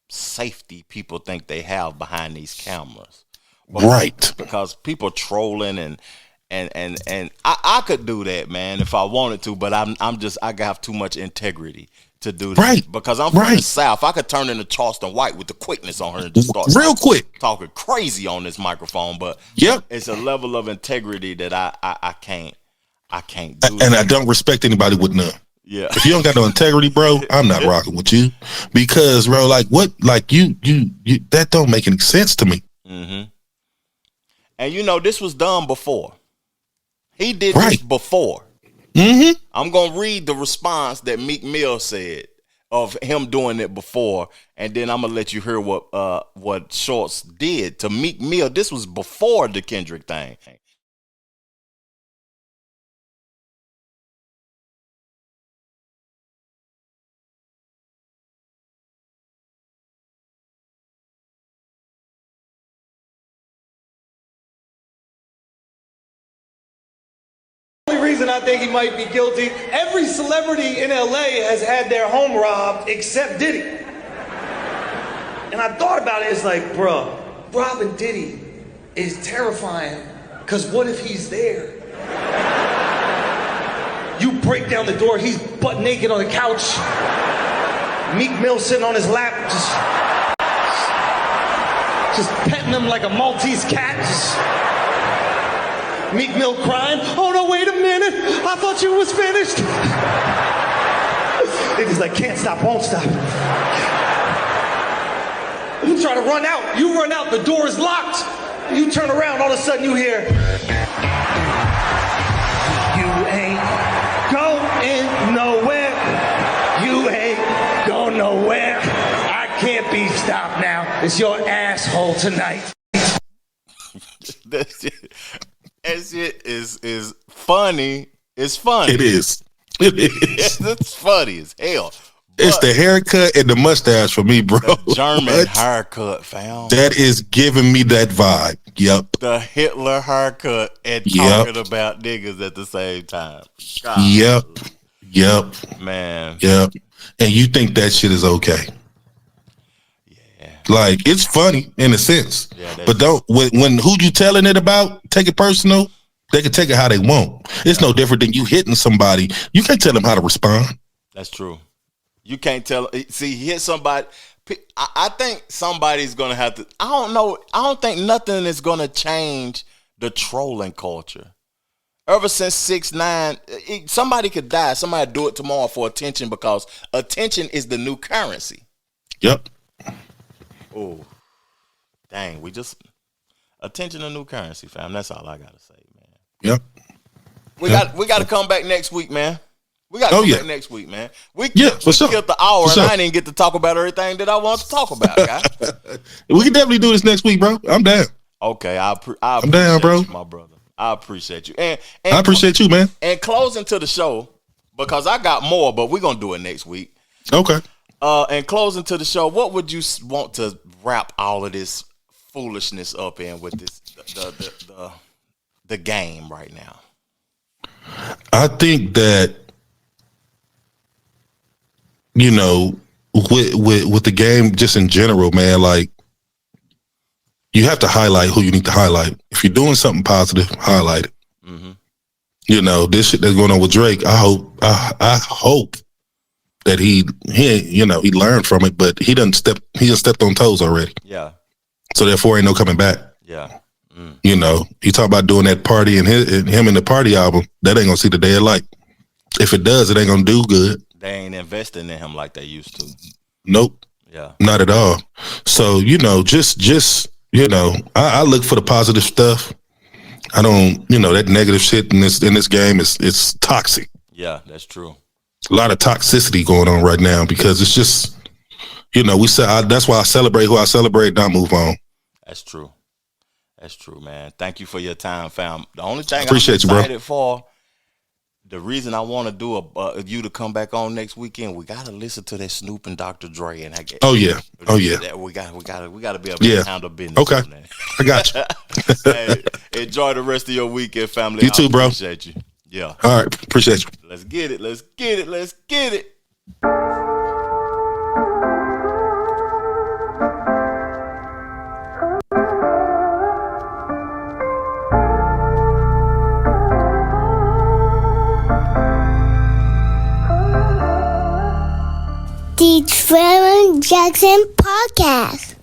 safety people think they have behind these cameras, because people trolling and I could do that, man, if I wanted to, but I have too much integrity to do that, because I'm from the South. I could turn into Charleston White with the quickness on her and just start talking crazy on this microphone, but it's a level of integrity that I can't do, and I don't respect anybody with none. Yeah. If you don't got no integrity, bro, I'm not rocking with you, because, bro, like what, like you that don't make any sense to me. And you know, this was done before. He did this before. I'm gonna read the response that Meek Mill said of him doing it before, and then I'm gonna let you hear what Shulz did to Meek Mill. This was before the Kendrick thing. Reason I think he might be guilty. Every celebrity in LA has had their home robbed except Diddy. And I thought about it, it's like, bro, robbing Diddy is terrifying, because what if he's there? You break down the door, he's butt naked on the couch. Meek Mill sitting on his lap, just petting him like a Maltese cat. Meek Mill crying. Oh no, wait a minute. I thought you was finished. Niggas like, can't stop, won't stop. You try to run out. You run out, the door is locked. You turn around, all of a sudden you hear, you ain't going nowhere. You ain't going nowhere. I can't be stopped now. It's your asshole tonight. That shit is funny. It's funny. It is. It is. It's funny as hell. It's the haircut and the mustache for me, bro. The German haircut, fam. That is giving me that vibe. Yep. The Hitler haircut and talking about niggas at the same time. God. Yep. Man. Yep. And you think that shit is okay. Yeah. Like, it's funny in a sense. Yeah, but don't, when who you telling it about, take it personal, they can take it how they want. It's no different than you hitting somebody. You can't tell them how to respond. That's true. You can't tell. See, hit somebody. I think somebody's going to have to. I don't know. I don't think nothing is going to change the trolling culture. Ever since 6ix9ine, somebody could die. Somebody do it tomorrow for attention because attention is the new currency. Yep. Oh, dang. Attention a new currency, fam. That's all I got to say, man. Yep. We got to come back next week, man. We got to come back next week, man. We killed the hour, and I didn't get to talk about everything that I want to talk about, guys. We can definitely do this next week, bro. I'm down. Okay, I'm down, bro. You, my brother. I appreciate you. And I appreciate you, man. And closing to the show, because I got more, but we're going to do it next week. Okay. And closing to the show, what would you want to wrap all of this foolishness up in with this the game right now? I think that, you know, with the game just in general, man, like, you have to highlight who you need to highlight. If you're doing something positive, highlight it. Mm-hmm. You know, this shit that's going on with Drake, I hope that he learned from it, but he done stepped on toes already. Yeah. So therefore ain't no coming back. Yeah. Mm. You know, he talk about doing that party and him in the party album, that ain't gonna see the day of light. If it does, it ain't gonna do good. They ain't investing in him like they used to. Nope. Yeah. Not at all. So, you know, just you know, I look for the positive stuff. I don't, you know, that negative shit in this game is toxic. Yeah, that's true. A lot of toxicity going on right now because it's just, you know, that's why I celebrate who I celebrate and I move on. That's true. That's true, man. Thank you for your time, fam. The only thing Appreciate I'm excited you, bro. for, the reason I want to do you to come back on next weekend, we gotta listen to that Snoop and Dr. Dre, and oh yeah, we gotta be able to handle business. Okay, I got you. Hey, enjoy the rest of your weekend, family. You too, bro. Appreciate you. Yeah. All right, appreciate you. Let's get it. Let's get it. Let's get it. The Trevor Jackson Podcast.